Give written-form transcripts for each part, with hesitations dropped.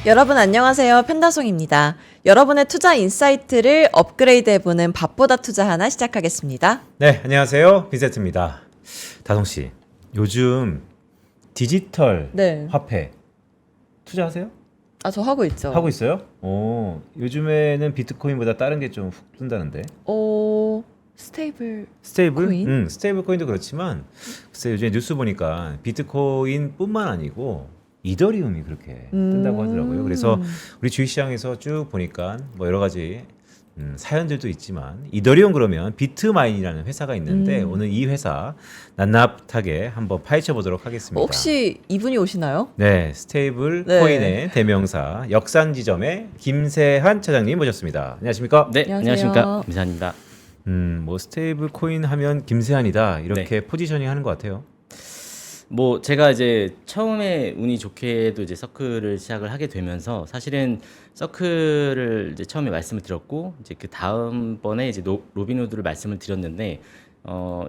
여러분 안녕하세요. 편다송입니다. 여러분의 투자 인사이트를 업그레이드해보는 밥보다 투자 하나 시작하겠습니다. 네, 안녕하세요. 빈세트입니다. 다송 씨, 요즘 디지털 네. 화폐 투자하세요? 저 하고 있죠. 하고 있어요? 요즘에는 비트코인보다 다른 게 좀 훅 뜬다는데. 스테이블 스테이블? 코인? 스테이블 코인도 그렇지만 글쎄 요즘에 뉴스 보니까 비트코인뿐만 아니고 이더리움이 그렇게 뜬다고 하더라고요. 그래서 우리 주식시장에서 쭉 보니까 뭐 여러 가지 사연들도 있지만 이더리움 그러면 비트마인이라는 회사가 있는데 오늘 이 회사 낱낱하게 한번 파헤쳐 보도록 하겠습니다. 혹시 이분이 오시나요? 네, 스테이블 네. 코인의 대명사 역산지점의 김세한 차장님 모셨습니다. 안녕하십니까? 네, 안녕하세요. 안녕하십니까. 김사입니다. 뭐 스테이블 코인 하면 김세한이다 이렇게 포지셔닝 하는 것 같아요. 뭐 제가 이제 처음에 운이 좋게도 이제 서클을 시작을 하게 되면서 사실은 서클을 이제 처음에 말씀을 드렸고 이제 그 다음번에 이제 로빈후드를 말씀을 드렸는데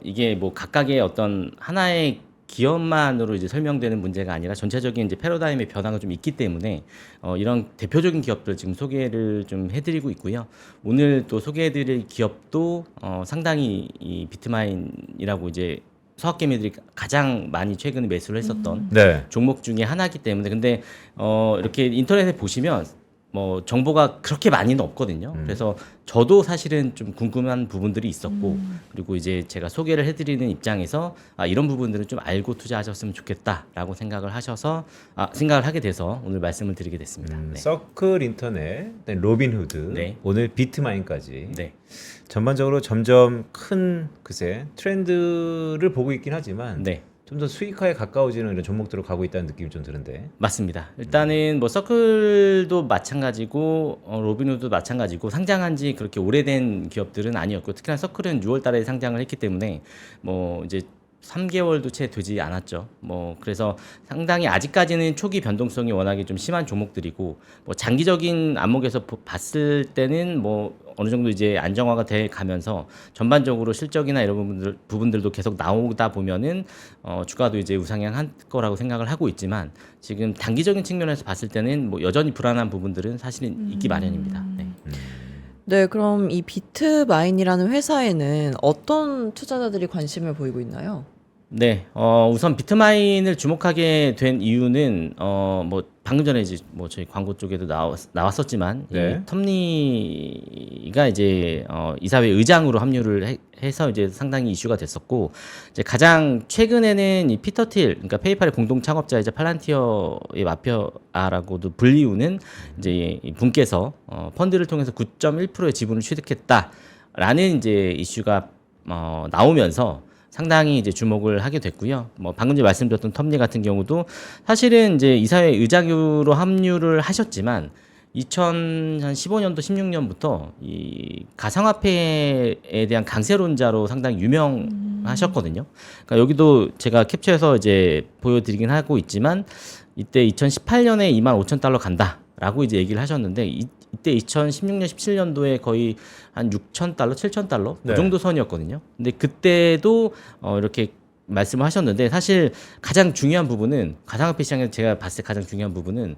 이게 뭐 각각의 어떤 하나의 기업만으로 이제 설명되는 문제가 아니라 전체적인 이제 패러다임의 변화가 좀 있기 때문에 이런 대표적인 기업들 지금 소개를 좀 해드리고 있고요. 오늘 또 소개해드릴 기업도 상당히 이 비트마인이라고 이제 서학개미들이 가장 많이 최근에 매수를 했었던 네. 종목 중에 하나이기 때문에 근데 이렇게 인터넷에 보시면 뭐 정보가 그렇게 많이는 없거든요. 그래서 저도 사실은 좀 궁금한 부분들이 있었고 그리고 이제 제가 소개를 해드리는 입장에서 이런 부분들은 좀 알고 투자하셨으면 좋겠다라고 생각을 하게 돼서 오늘 말씀을 드리게 됐습니다. 네. 서클 인터넷, 네, 로빈후드, 네. 오늘 비트마인까지 네. 전반적으로 점점 큰 글쎄 트렌드를 보고 있긴 하지만 네. 좀 더 수익화에 가까워지는 이런 종목들로 가고 있다는 느낌이 좀 드는데. 맞습니다. 일단은 뭐 서클도 마찬가지고 로빈후드도 마찬가지고 상장한 지 그렇게 오래된 기업들은 아니었고 특히나 서클은 6월 달에 상장을 했기 때문에 뭐 이제 3개월도 채 되지 않았죠. 뭐 그래서 상당히 아직까지는 초기 변동성이 워낙에 좀 심한 종목들이고 뭐 장기적인 안목에서 봤을 때는 뭐 어느 정도 이제 안정화가 돼 가면서 전반적으로 실적이나 이런 부분들도 계속 나오다 보면은 주가도 이제 우상향할 거라고 생각을 하고 있지만 지금 단기적인 측면에서 봤을 때는 뭐 여전히 불안한 부분들은 사실은 있기 마련입니다. 네. 네, 그럼 이 비트마인이라는 회사에는 어떤 투자자들이 관심을 보이고 있나요? 네, 우선 비트마인을 주목하게 된 이유는 뭐 방금 전에 이제 뭐 저희 광고 쪽에도 나왔었지만 네. 이 텀니가 이제 이사회 의장으로 합류를 해서 이제 상당히 이슈가 됐었고 이제 가장 최근에는 이 피터 틸 그러니까 페이팔의 공동 창업자이자 팔란티어의 마피아라고도 불리우는 이제 이 분께서 펀드를 통해서 9.1%의 지분을 취득했다라는 이제 이슈가 나오면서 상당히 이제 주목을 하게 됐고요. 뭐 방금 전에 말씀드렸던 텀니 같은 경우도 사실은 이제 이사회 의장으로 합류를 하셨지만 2015년도 16년부터 이 가상화폐에 대한 강세론자로 상당히 유명하셨거든요. 그러니까 여기도 제가 캡처해서 이제 보여드리긴 하고 있지만 이때 2018년에 25,000달러 간다라고 이제 얘기를 하셨는데 이때 2016년 17년도에 거의 한 6,000달러, 7,000달러 네. 그 정도 선이었거든요. 근데 그때도 이렇게 말씀을 하셨는데 사실 가장 중요한 부분은 가상화폐 시장에서 제가 봤을 때 가장 중요한 부분은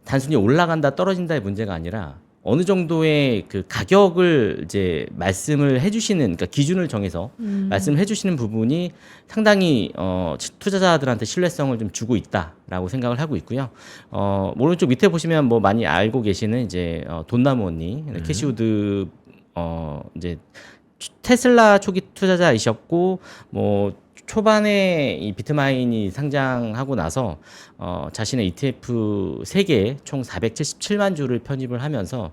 단순히 올라간다 떨어진다의 문제가 아니라 어느 정도의 그 가격을 이제 말씀을 해주시는 그러니까 기준을 정해서 말씀을 해주시는 부분이 상당히 투자자들한테 신뢰성을 좀 주고 있다라고 생각을 하고 있고요. 오른쪽 밑에 보시면 뭐 많이 알고 계시는 이제 돈나무 언니 캐시우드 이제 테슬라 초기 투자자이셨고 뭐 초반에 이 비트마인이 상장하고 나서 자신의 ETF 3개 총 477만 주를 편입을 하면서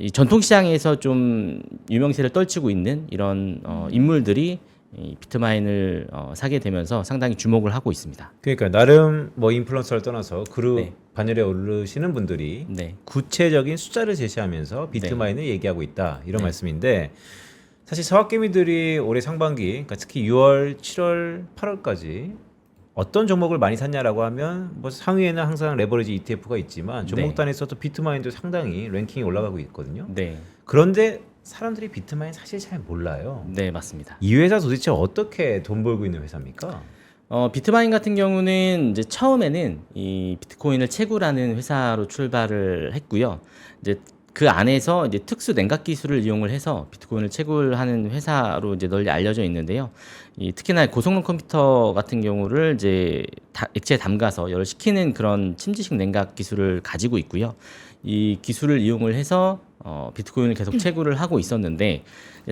이 전통시장에서 좀 유명세를 떨치고 있는 이런 인물들이 이 비트마인을 사게 되면서 상당히 주목을 하고 있습니다. 그러니까 나름 뭐 인플루언서를 떠나서 그룹 네. 반열에 오르시는 분들이 네. 구체적인 숫자를 제시하면서 비트마인을 얘기하고 있다 이런 네. 말씀인데 사실 서학개미들이 올해 상반기 그러니까 특히 6월, 7월, 8월까지 어떤 종목을 많이 샀냐라고 하면 뭐 상위에는 항상 레버리지 ETF가 있지만 종목 단에서도 비트마인도 상당히 랭킹이 올라가고 있거든요. 네. 그런데 사람들이 비트마인 사실 잘 몰라요. 네, 맞습니다. 이 회사 도대체 어떻게 돈 벌고 있는 회사입니까? 비트마인 같은 경우는 이제 처음에는 이 비트코인을 채굴하는 회사로 출발을 했고요. 이제 그 안에서 이제 특수 냉각 기술을 이용을 해서 비트코인을 채굴하는 회사로 이제 널리 알려져 있는데요. 특히나 고성능 컴퓨터 같은 경우를 이제 액체에 담가서 열식히는 그런 침지식 냉각 기술을 가지고 있고요. 이 기술을 이용을 해서 비트코인을 계속 채굴을 하고 있었는데,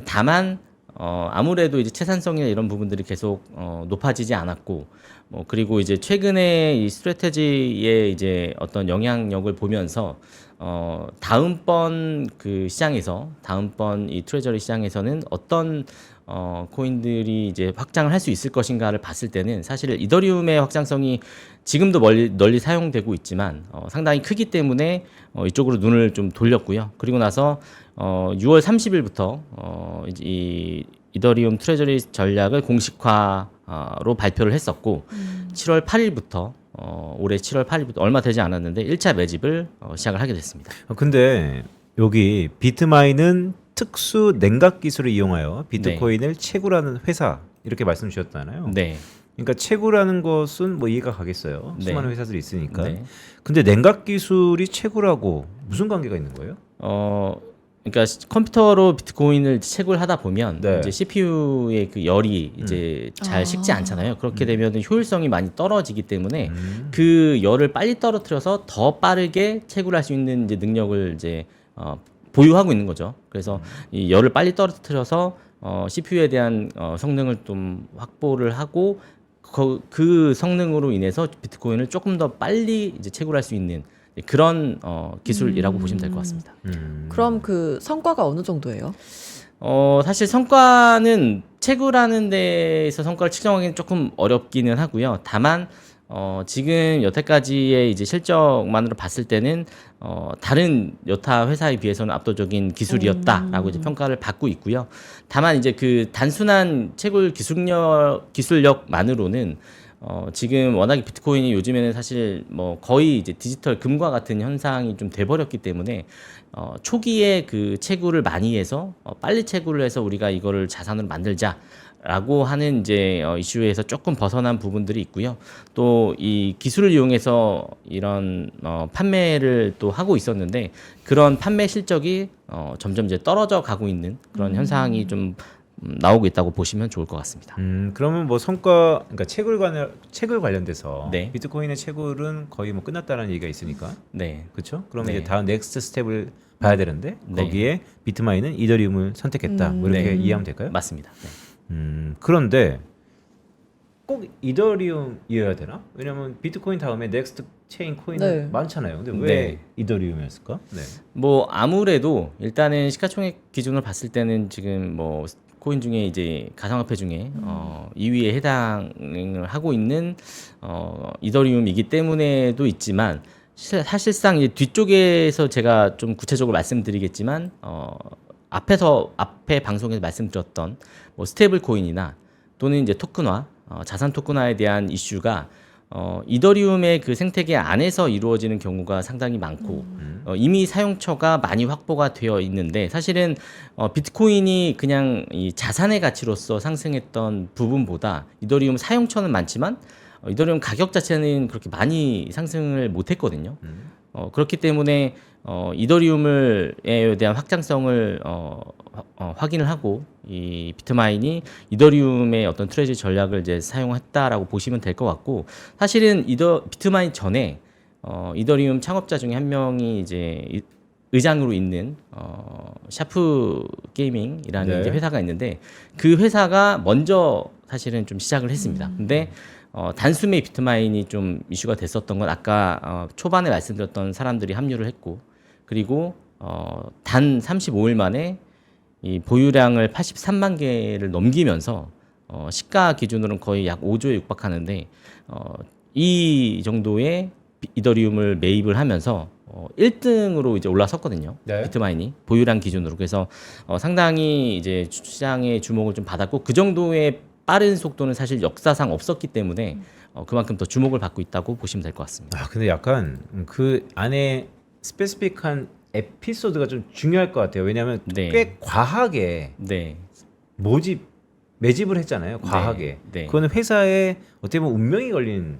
다만 아무래도 이제 채산성이나 이런 부분들이 계속 높아지지 않았고, 그리고 이제 최근에 이 스트래테지의 이제 어떤 영향력을 보면서 다음번 그 시장에서, 다음번 이 트레저리 시장에서는 어떤 코인들이 이제 확장을 할 수 있을 것인가를 봤을 때는 사실 이더리움의 확장성이 지금도 널리 사용되고 있지만 상당히 크기 때문에 이쪽으로 눈을 좀 돌렸고요. 그리고 나서 6월 30일부터 이 이더리움 트레저리 전략을 공식화로 발표를 했었고 7월 8일부터 올해 7월 8일부터 얼마 되지 않았는데 1차 매집을 시작을 하게 됐습니다. 근데 여기 비트마인은 특수 냉각 기술을 이용하여 비트코인을 채굴하는 회사 이렇게 말씀 주셨잖아요. 네. 그러니까 채굴하는 것은 뭐 이해가 가겠어요. 네. 수많은 회사들이 있으니까. 네. 근데 냉각 기술이 채굴하고 무슨 관계가 있는 거예요? 그러니까 컴퓨터로 비트코인을 채굴하다 보면 네. 이제 CPU의 그 열이 이제 잘 식지 않잖아요. 그렇게 되면 효율성이 많이 떨어지기 때문에 그 열을 빨리 떨어뜨려서 더 빠르게 채굴할 수 있는 이제 능력을 이제 보유하고 있는 거죠. 그래서 이 열을 빨리 떨어뜨려서 CPU에 대한 성능을 좀 확보를 하고 그 성능으로 인해서 비트코인을 조금 더 빨리 이제 채굴할 수 있는 그런 기술이라고 보시면 될 것 같습니다. 그럼 그 성과가 어느 정도예요? 사실 성과는 채굴하는 데에서 성과를 측정하기는 조금 어렵기는 하고요. 다만 지금 여태까지의 이제 실적만으로 봤을 때는 다른 여타 회사에 비해서는 압도적인 기술이었다라고 이제 평가를 받고 있고요. 다만 이제 그 단순한 채굴 기술력만으로는 지금 워낙에 비트코인이 요즘에는 사실 뭐 거의 이제 디지털 금과 같은 현상이 좀 돼버렸기 때문에 초기에 그 채굴을 많이 해서 빨리 채굴을 해서 우리가 이거를 자산으로 만들자라고 하는 이제 이슈에서 조금 벗어난 부분들이 있고요. 또 이 기술을 이용해서 이런 판매를 또 하고 있었는데 그런 판매 실적이 점점 이제 떨어져 가고 있는 그런 현상이 좀 나오고 있다고 보시면 좋을 것 같습니다. 그러면 뭐 성과, 그러니까 채굴 관련돼서 네. 비트코인의 채굴은 거의 뭐 끝났다는 얘기가 있으니까, 네. 그렇죠? 그럼 네. 이제 다음 넥스트 스텝을 봐야 되는데 네. 거기에 비트마인은 이더리움을 선택했다. 뭐 이렇게 네. 이해하면 될까요? 맞습니다. 네. 그런데 꼭 이더리움이어야 되나? 왜냐면 비트코인 다음에 넥스트 체인 코인은 네. 많잖아요. 근데 왜 네. 이더리움이었을까? 네. 뭐 아무래도 일단은 시가총액 기준으로 봤을 때는 지금 뭐 코인 중에 이제 가상화폐 중에 2위에 해당을 하고 있는 이더리움이기 때문에도 있지만 사실상 이제 뒤쪽에서 제가 좀 구체적으로 말씀드리겠지만 앞에 방송에서 말씀드렸던 뭐 스테이블 코인이나 또는 이제 토큰화 자산 토큰화에 대한 이슈가 이더리움의 그 생태계 안에서 이루어지는 경우가 상당히 많고 이미 사용처가 많이 확보가 되어 있는데 사실은 비트코인이 그냥 이 자산의 가치로서 상승했던 부분보다 이더리움 사용처는 많지만 이더리움 가격 자체는 그렇게 많이 상승을 못했거든요. 그렇기 때문에 이더리움에 대한 확장성을 확인을 하고 이 비트마인이 이더리움의 어떤 트레저리 전략을 이제 사용했다라고 보시면 될 것 같고 사실은 비트마인 전에 이더리움 창업자 중에 한 명이 이제 의장으로 있는 샤프 게이밍이라는 네. 이제 회사가 있는데 그 회사가 먼저 사실은 좀 시작을 했습니다. 근데 단숨에 비트마인이 좀 이슈가 됐었던 건 아까 초반에 말씀드렸던 사람들이 합류를 했고 그리고 단 35일 만에 이 보유량을 83만 개를 넘기면서 시가 기준으로는 거의 약 5조에 육박하는데 이 정도의 이더리움을 매입을 하면서 1등으로 이제 올라섰거든요. 네. 비트마인이 보유량 기준으로. 그래서 상당히 이제 시장의 주목을 좀 받았고 그 정도의 빠른 속도는 사실 역사상 없었기 때문에 그만큼 더 주목을 받고 있다고 보시면 될 것 같습니다. 근데 약간 그 안에 스페시픽한 에피소드가 좀 중요할 것 같아요. 왜냐하면 네. 꽤 과하게 네, 모집 매집을 했잖아요. 과하게. 네. 그거는 회사의 어떻게 보면 운명이 걸린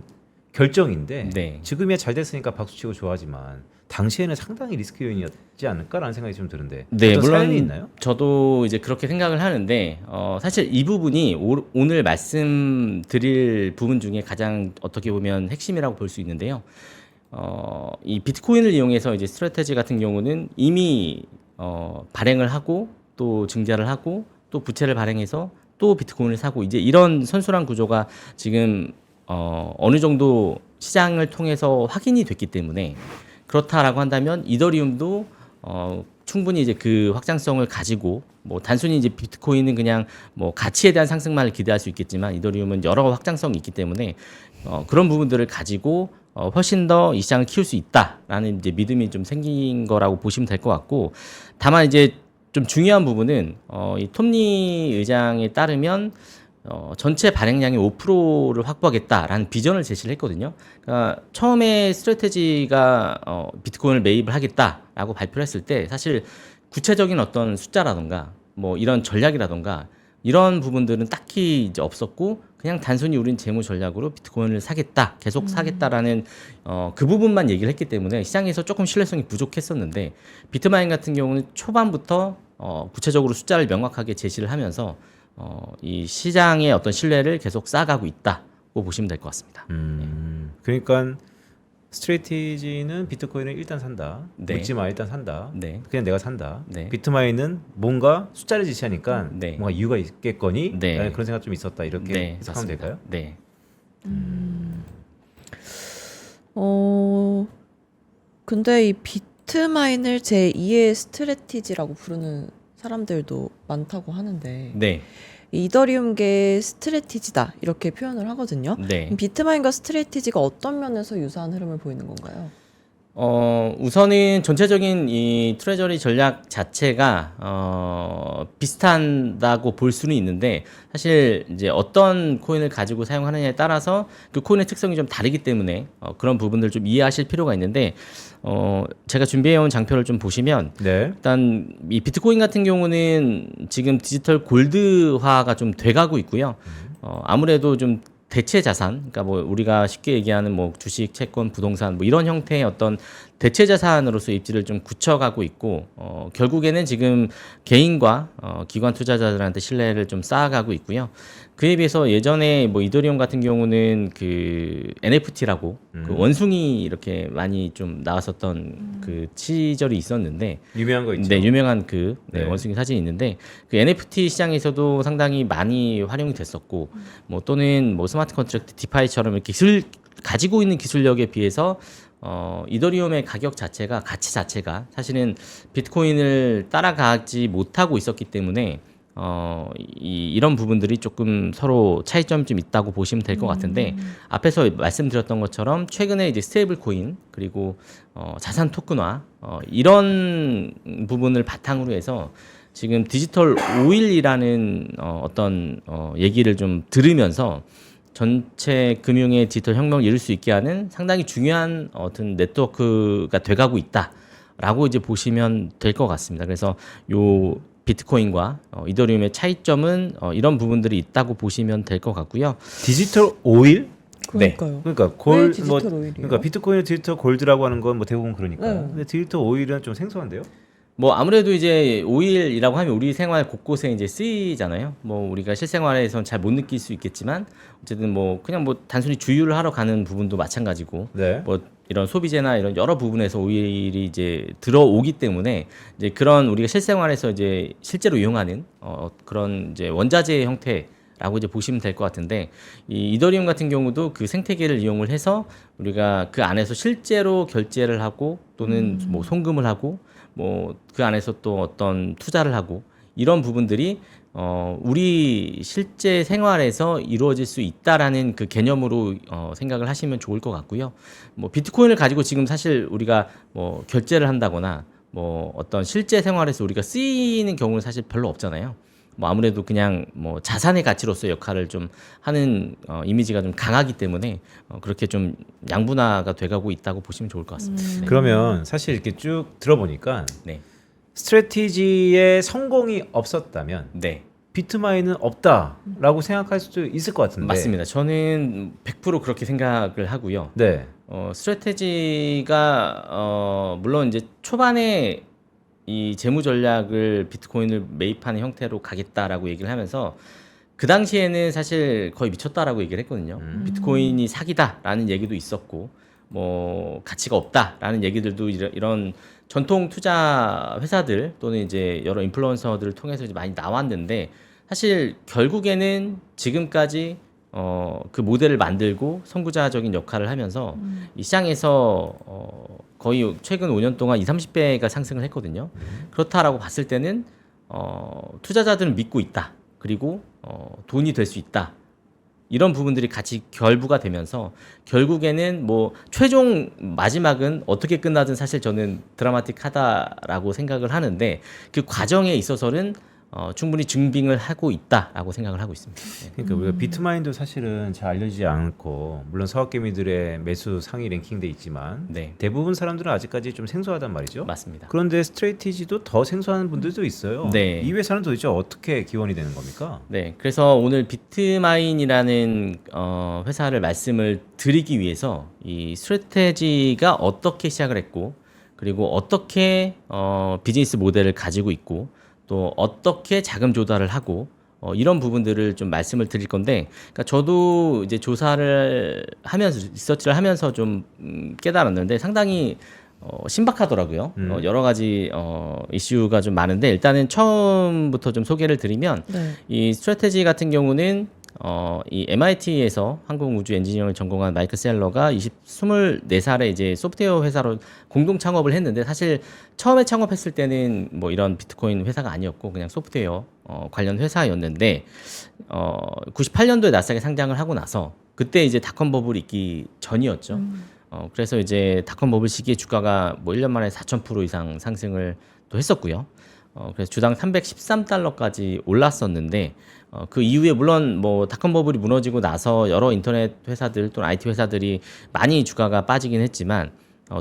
결정인데 네. 지금이야 잘 됐으니까 박수치고 좋아하지만 당시에는 상당히 리스크 요인이었지 않을까라는 생각이 좀 드는데 네, 어떤 물론 사연이 있나요? 저도 이제 그렇게 생각을 하는데 사실 이 부분이 오늘 말씀드릴 부분 중에 가장 어떻게 보면 핵심이라고 볼 수 있는데요. 이 비트코인을 이용해서 이제 스트래테지 같은 경우는 이미 발행을 하고 또 증자를 하고 또 부채를 발행해서 또 비트코인을 사고 이제 이런 선순환 구조가 지금 어느 정도 시장을 통해서 확인이 됐기 때문에 그렇다라고 한다면 이더리움도 충분히 이제 그 확장성을 가지고 뭐 단순히 이제 비트코인은 그냥 뭐 가치에 대한 상승만을 기대할 수 있겠지만 이더리움은 여러 확장성이 있기 때문에 그런 부분들을 가지고 훨씬 더 이 시장을 키울 수 있다라는 이제 믿음이 좀 생긴 거라고 보시면 될 것 같고 다만 이제 좀 중요한 부분은 이 톱니 의장에 따르면 전체 발행량의 5%를 확보하겠다라는 비전을 제시를 했거든요. 그러니까 처음에 스트래테지가 비트코인을 매입을 하겠다라고 발표를 했을 때 사실 구체적인 어떤 숫자라던가 뭐 이런 전략이라던가 이런 부분들은 딱히 이제 없었고 그냥 단순히 우린 재무 전략으로 비트코인을 사겠다, 계속 사겠다라는 그 부분만 얘기를 했기 때문에 시장에서 조금 신뢰성이 부족했었는데 비트마인 같은 경우는 초반부터 구체적으로 숫자를 명확하게 제시를 하면서 이 시장의 어떤 신뢰를 계속 쌓아가고 있다고 보시면 될 것 같습니다. 그러니까 스트레이티지는 비트코인을 일단 산다. 네. 묻지 마 일단 산다. 네. 그냥 내가 산다. 네. 비트마인은 뭔가 숫자를 지시하니까 네. 뭔가 이유가 있겠거니 네. 라는 그런 생각 좀 있었다. 이렇게 네, 해석하면 맞습니다. 될까요? 네. 근데 이 비트마인을 제2의 스트래티지라고 부르는 사람들도 많다고 하는데 네. 이더리움계 스트래티지다 이렇게 표현을 하거든요. 네. 그럼 비트마인과 스트래티지가 어떤 면에서 유사한 흐름을 보이는 건가요? 우선은 전체적인 이 트레저리 전략 자체가 비슷하다고 볼 수는 있는데 사실 이제 어떤 코인을 가지고 사용하느냐에 따라서 그 코인의 특성이 좀 다르기 때문에 그런 부분들 좀 이해하실 필요가 있는데 제가 준비해온 장표를 좀 보시면 네. 일단 이 비트코인 같은 경우는 지금 디지털 골드화가 좀 돼가고 있고요. 아무래도 좀 대체 자산, 그러니까 뭐 우리가 쉽게 얘기하는 뭐 주식, 채권, 부동산 뭐 이런 형태의 어떤 대체 자산으로서 입지를 좀 굳혀가고 있고 결국에는 지금 개인과 기관 투자자들한테 신뢰를 좀 쌓아가고 있고요. 그에 비해서 예전에 뭐 이더리움 같은 경우는 그 NFT라고 그 원숭이 이렇게 많이 좀 나왔었던 그 시절이 있었는데 유명한 거 있죠. 네, 유명한 그 네. 원숭이 사진이 있는데 그 NFT 시장에서도 상당히 많이 활용이 됐었고 뭐 또는 뭐 스마트 컨트랙트 디파이처럼 이렇게 가지고 있는 기술력에 비해서 이더리움의 가격 자체가 가치 자체가 사실은 비트코인을 따라가지 못하고 있었기 때문에 이런 부분들이 조금 서로 차이점이 좀 있다고 보시면 될 것 같은데 앞에서 말씀드렸던 것처럼 최근에 이제 스테이블 코인 그리고 자산 토큰화 이런 부분을 바탕으로 해서 지금 디지털 오일이라는 어떤 얘기를 좀 들으면서 전체 금융의 디지털 혁명을 이룰 수 있게 하는 상당히 중요한 어떤 네트워크가 돼가고 있다라고 이제 보시면 될 것 같습니다. 그래서 요 비트코인과 이더리움의 차이점은 이런 부분들이 있다고 보시면 될 것 같고요. 디지털 오일? 그러니까요. 그러니까 왜 뭐 디지털 오일이에요? 그러니까 비트코인을 디지털 골드라고 하는 건 뭐 대부분 그러니까. 네. 근데 디지털 오일은 좀 생소한데요? 뭐 아무래도 이제 오일이라고 하면 우리 생활 곳곳에 이제 쓰이잖아요. 뭐 우리가 실생활에서는 잘 못 느낄 수 있겠지만 어쨌든 뭐 그냥 뭐 단순히 주유를 하러 가는 부분도 마찬가지고 네. 뭐 이런 소비재나 이런 여러 부분에서 오일이 이제 들어오기 때문에 이제 그런 우리가 실생활에서 이제 실제로 이용하는 그런 이제 원자재 형태라고 이제 보시면 될 것 같은데 이 이더리움 같은 경우도 그 생태계를 이용을 해서 우리가 그 안에서 실제로 결제를 하고 또는 뭐 송금을 하고 뭐 그 안에서 또 어떤 투자를 하고 이런 부분들이 우리 실제 생활에서 이루어질 수 있다라는 그 개념으로 생각을 하시면 좋을 것 같고요. 뭐 비트코인을 가지고 지금 사실 우리가 뭐 결제를 한다거나 뭐 어떤 실제 생활에서 우리가 쓰이는 경우는 사실 별로 없잖아요. 뭐 아무래도 그냥 뭐 자산의 가치로서 역할을 좀 하는 이미지가 좀 강하기 때문에 그렇게 좀 양분화가 돼가고 있다고 보시면 좋을 것 같습니다. 네. 그러면 사실 이렇게 쭉 들어보니까 네. 스트래티지의 성공이 없었다면 네. 비트마인은 없다라고 생각할 수도 있을 것 같은데. 맞습니다. 저는 100% 그렇게 생각을 하고요. 네. 스트래테지가 물론 이제 초반에 이 재무 전략을 비트코인을 매입하는 형태로 가겠다라고 얘기를 하면서 그 당시에는 사실 거의 미쳤다라고 얘기를 했거든요. 비트코인이 사기다라는 얘기도 있었고 뭐 가치가 없다라는 얘기들도 이런 전통 투자 회사들 또는 이제 여러 인플루언서들을 통해서 이제 많이 나왔는데 사실 결국에는 지금까지 그 모델을 만들고 선구자적인 역할을 하면서 이 시장에서 거의 최근 5년 동안 20-30배가 상승을 했거든요. 그렇다라고 봤을 때는 투자자들은 믿고 있다. 그리고 돈이 될 수 있다. 이런 부분들이 같이 결부가 되면서 결국에는 뭐 최종 마지막은 어떻게 끝나든 사실 저는 드라마틱하다라고 생각을 하는데 그 과정에 있어서는 충분히 증빙을 하고 있다라고 생각을 하고 있습니다. 네. 그러니까 우리가 비트마인도 사실은 잘 알려지지 않고 물론 서학개미들의 매수 상위 랭킹돼 있지만 네. 대부분 사람들은 아직까지 좀 생소하단 말이죠. 맞습니다. 그런데 스트레이티지도 더 생소한 분들도 있어요. 네. 이 회사는 도대체 어떻게 기원이 되는 겁니까? 네, 그래서 오늘 비트마인이라는 회사를 말씀을 드리기 위해서 이 스트래테지가 어떻게 시작을 했고 그리고 어떻게 비즈니스 모델을 가지고 있고 또 어떻게 자금 조달을 하고 이런 부분들을 좀 말씀을 드릴 건데, 그러니까 저도 이제 조사를 하면서 리서치를 하면서 좀 깨달았는데 상당히 신박하더라고요. 여러 가지 이슈가 좀 많은데 일단은 처음부터 좀 소개를 드리면 네. 이 스트래테지 같은 경우는 이 MIT에서 항공우주 엔지니어링을 전공한 마이클 셀러가 24살에 이제 소프트웨어 회사로 공동 창업을 했는데 사실 처음에 창업했을 때는 뭐 이런 비트코인 회사가 아니었고 그냥 소프트웨어 관련 회사였는데 98년도에 나스닥에 상장을 하고 나서 그때 이제 닷컴 버블이 있기 전이었죠. 그래서 이제 닷컴 버블 시기에 주가가 뭐 1년 만에 4,000% 이상 상승을 또 했었고요. 그래서 주당 313달러까지 올랐었는데 그 이후에 물론 뭐 닷컴 버블이 무너지고 나서 여러 인터넷 회사들 또는 IT 회사들이 많이 주가가 빠지긴 했지만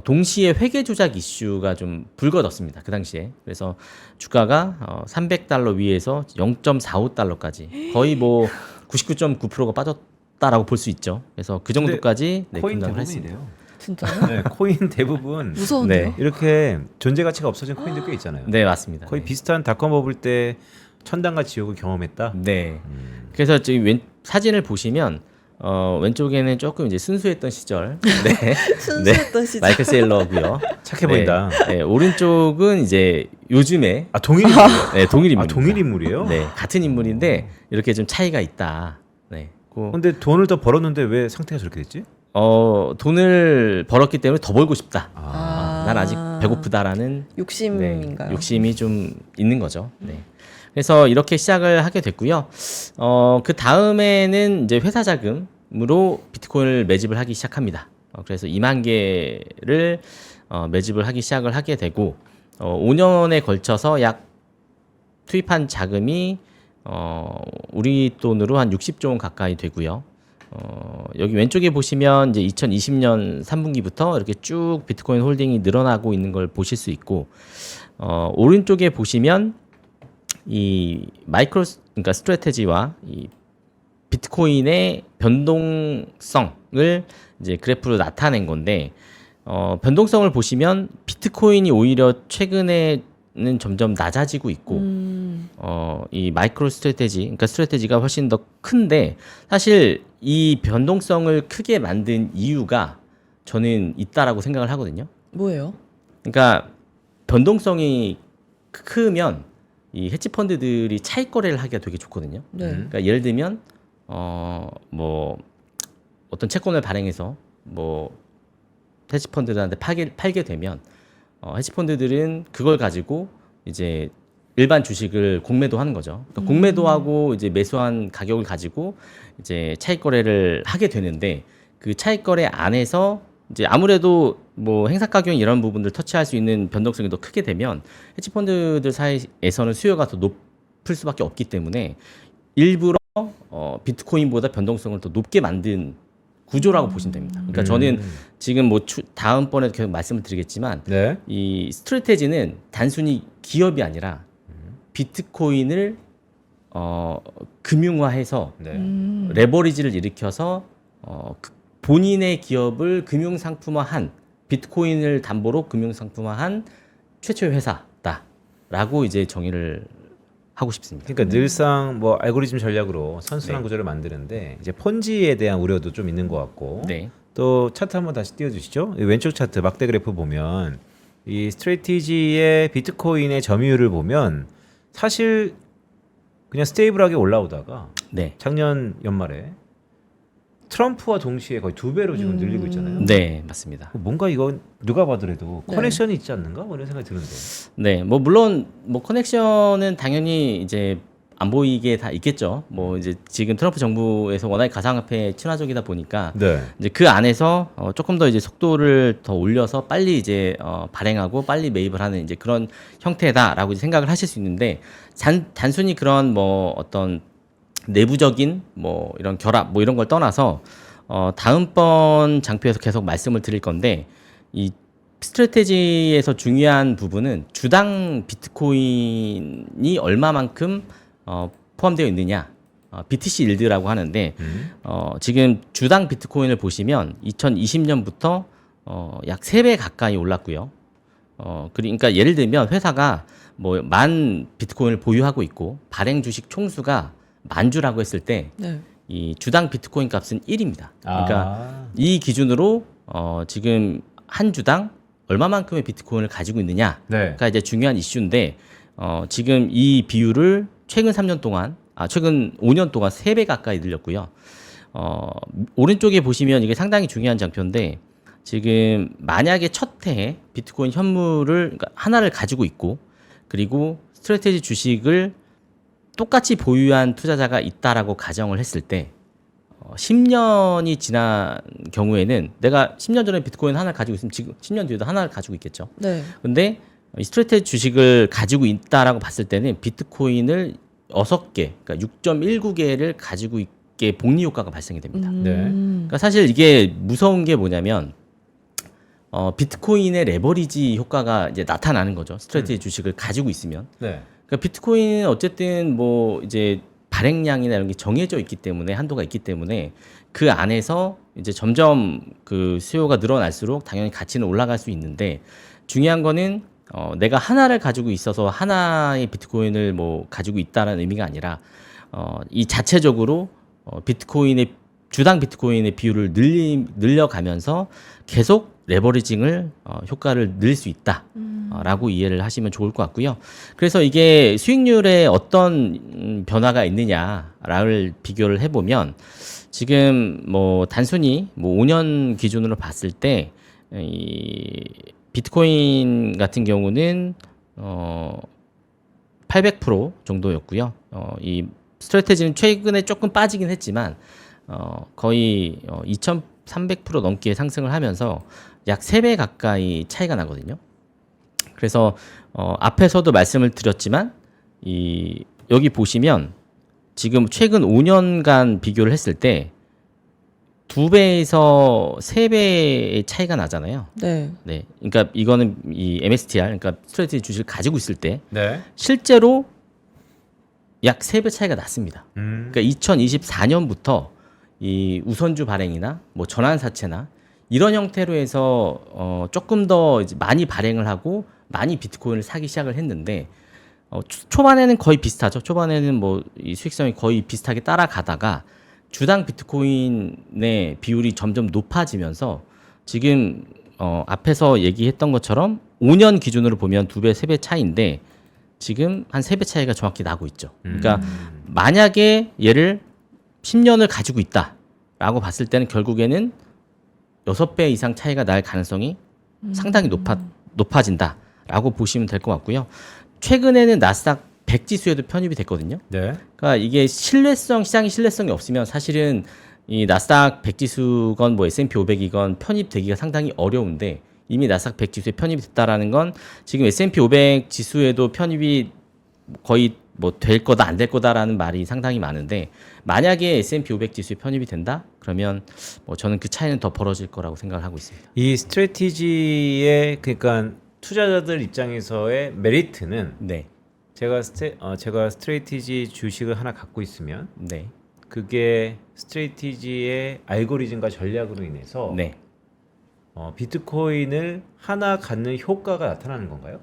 동시에 회계 조작 이슈가 좀 불거졌습니다. 그 당시에. 그래서 주가가 300달러 위에서 0.45달러까지 거의 뭐 99.9%가 빠졌다라고 볼 수 있죠. 그래서 그 정도까지 네, 코인 급락을 했습니다. 대부분이래요. 진짜요? 네, 코인 대부분 무서운데요? 네. 이렇게 존재 가치가 없어진 코인들 꽤 있잖아요. 네, 맞습니다. 거의 네. 비슷한 닷컴 버블 때 천당과 지옥을 경험했다. 네. 그래서 지금 사진을 보시면 왼쪽에는 조금 이제 순수했던 시절. 네. 순수했던 시절. 마이클 셀러고요. 착해 보인다. 네, 오른쪽은 이제 요즘에 아 동일 인물이에요? 네, 동일 인물. 아 동일 인물이에요? 네, 같은 인물인데 이렇게 좀 차이가 있다. 네. 근데 돈을 더 벌었는데 왜 상태가 저렇게 됐지? 돈을 벌었기 때문에 더 벌고 싶다. 아. 난 아직 배고프다라는 욕심인가요? 네, 욕심이 좀 있는 거죠. 네. 그래서 이렇게 시작을 하게 됐고요. 그 다음에는 이제 회사 자금으로 비트코인을 매집을 하기 시작합니다. 그래서 2만 개를 매집을 하기 시작을 하게 되고 5년에 걸쳐서 약 투입한 자금이 우리 돈으로 한 60조 원 가까이 되고요. 여기 왼쪽에 보시면 이제 2020년 3분기부터 이렇게 쭉 비트코인 홀딩이 늘어나고 있는 걸 보실 수 있고, 오른쪽에 보시면 이 그러니까 스트래테지와 이 비트코인의 변동성을 이제 그래프로 나타낸 건데, 변동성을 보시면 비트코인이 오히려 최근에는 점점 낮아지고 있고, 이 마이크로 스트래테지, 그러니까 스트래테지가 훨씬 더 큰데, 사실 이 변동성을 크게 만든 이유가 저는 있다라고 생각을 하거든요. 뭐예요? 그러니까 변동성이 크면 이 헤지 펀드들이 차익 거래를 하기가 되게 좋거든요. 네. 그러니까 예를 들면 뭐 어떤 채권을 발행해서 뭐 헤지 펀드들한테 팔게 되면 헤지 펀드들은 그걸 가지고 이제 일반 주식을 공매도하는 거죠. 그러니까 공매도하고 이제 매수한 가격을 가지고 이제 차익 거래를 하게 되는데 그 차익 거래 안에서 이제 아무래도 뭐 행사 가격 이런 부분들 터치할 수 있는 변동성이 더 크게 되면 헤지 펀드들 사이에서는 수요가 더 높을 수밖에 없기 때문에 일부러 비트코인보다 변동성을 더 높게 만든 구조라고 보시면 됩니다. 그러니까 저는 지금 뭐 다음번에도 계속 말씀을 드리겠지만 네. 이 스트래테지는 단순히 기업이 아니라 비트코인을 금융화해서 네. 레버리지를 일으켜서 본인의 기업을 금융상품화한 비트코인을 담보로 금융상품화한 최초의 회사다라고 이제 정의를 하고 싶습니다. 그러니까 늘상 뭐 알고리즘 전략으로 선순환 네. 구조를 만드는데 이제 폰지에 대한 우려도 좀 있는 것 같고 네. 또 차트 한번 다시 띄워주시죠. 이 왼쪽 차트 막대 그래프 보면 이 스트래티지의 비트코인의 점유율을 보면 사실 그냥 스테이블하게 올라오다가 네. 작년 연말에 트럼프와 동시에 거의 2배로 지금 늘리고 있잖아요. 네, 맞습니다. 뭔가 이건 누가 봐더라도 네. 커넥션이 있지 않는가? 뭐 이런 생각이 드는데. 네, 뭐 물론 뭐 커넥션은 당연히 이제 안 보이게 다 있겠죠. 뭐 이제 지금 트럼프 정부에서 워낙에 가상화폐 친화적이다 보니까 네. 이제 그 안에서 조금 더 이제 속도를 더 올려서 빨리 이제 발행하고 빨리 매입을 하는 이제 그런 형태다라고 이제 생각을 하실 수 있는데 단순히 그런 뭐 어떤 내부적인 뭐 이런 결합 뭐 이런 걸 떠나서 다음번 장표에서 계속 말씀을 드릴 건데 이 스트래테지에서 중요한 부분은 주당 비트코인이 얼마만큼 포함되어 있느냐, BTC 일드라고 하는데 지금 주당 비트코인을 보시면 2020년부터 약 3배 가까이 올랐고요. 그러니까 예를 들면 회사가 뭐 10,000 비트코인을 보유하고 있고 발행 주식 총수가 10,000주라고 했을 때 네. 이 주당 비트코인 값은 1입니다. 그러니까 아. 이 기준으로 지금 한 주당 얼마만큼의 비트코인을 가지고 있느냐가 네. 이제 중요한 이슈인데 지금 이 비율을 최근 3년 동안 최근 5년 동안 3배 가까이 늘렸고요. 오른쪽에 보시면 이게 상당히 중요한 장표인데 지금 만약에 첫 해에 비트코인 현물을 그러니까 하나를 가지고 있고 그리고 스트래테지 주식을 똑같이 보유한 투자자가 있다라고 가정을 했을 때 10년이 지난 경우에는 내가 10년 전에 비트코인 하나 가지고 있으면 지금 10년 뒤에도 하나를 가지고 있겠죠. 네. 근데 이 스트래테지 주식을 가지고 있다라고 봤을 때는 비트코인을 6개, 그러니까 6.19개를 가지고 있게 복리 효과가 발생이 됩니다. 네. 그러니까 사실 이게 무서운 게 뭐냐면 비트코인의 레버리지 효과가 이제 나타나는 거죠. 스트래테지 주식을 가지고 있으면. 네. 그러니까 비트코인은 어쨌든 뭐 이제 발행량이나 이런 게 정해져 있기 때문에 한도가 있기 때문에 그 안에서 이제 점점 그 수요가 늘어날수록 당연히 가치는 올라갈 수 있는데 중요한 거는 내가 하나를 가지고 있어서 하나의 비트코인을 뭐 가지고 있다라는 의미가 아니라 이 자체적으로 비트코인의 주당 비트코인의 비율을 늘려가면서 계속 레버리징을 효과를 늘 수 있다라고 이해를 하시면 좋을 것 같고요. 그래서 이게 수익률에 어떤 변화가 있느냐를 비교를 해보면 지금 뭐 단순히 뭐 5년 기준으로 봤을 때 이 비트코인 같은 경우는 800% 정도였고요. 이 스트래테지는 최근에 조금 빠지긴 했지만 거의 2,300% 넘게 상승을 하면서 약 3배 가까이 차이가 나거든요. 그래서 앞에서도 말씀을 드렸지만 여기 보시면 지금 최근 5년간 비교를 했을 때 2배에서 3배의 차이가 나잖아요. 네. 네. 그러니까 이거는 이 MSTR, 그러니까 스트래테지 주식을 가지고 있을 때 네. 실제로 약 3배 차이가 났습니다. 그러니까 2024년부터 이 우선주 발행이나 뭐 전환사채나 이런 형태로 해서 조금 더 이제 많이 발행을 하고 많이 비트코인을 사기 시작을 했는데 초반에는 거의 비슷하죠. 초반에는 뭐 이 수익성이 거의 비슷하게 따라가다가 주당 비트코인의 비율이 점점 높아지면서 지금 앞에서 얘기했던 것처럼 5년 기준으로 보면 2배, 3배 차이인데 지금 한 3배 차이가 정확히 나고 있죠. 그러니까 만약에 얘를 10년을 가지고 있다라고 봤을 때는 결국에는 6배 이상 차이가 날 가능성이 상당히 높아진다라고 보시면 될 것 같고요. 최근에는 나스닥 100 지수에도 편입이 됐거든요. 네. 그러니까 이게 시장의 신뢰성이 없으면 사실은 이 나스닥 100 지수건 뭐 S&P 500이건 편입되기가 상당히 어려운데 이미 나스닥 100 지수에 편입이 됐다라는 건 지금 S&P 500 지수에도 편입이 거의 뭐 될 거다 안 될 거다라는 말이 상당히 많은데 만약에 S&P 500 지수에 편입이 된다 그러면 뭐 저는 그 차이는 더 벌어질 거라고 생각을 하고 있습니다. 이 스트래티지의 그러니까 투자자들 입장에서의 메리트는 네. 제가 스트레이티지 주식을 하나 갖고 있으면 네. 그게 스트레이티지의 알고리즘과 전략으로 인해서 네. 비트코인을 하나 갖는 효과가 나타나는 건가요?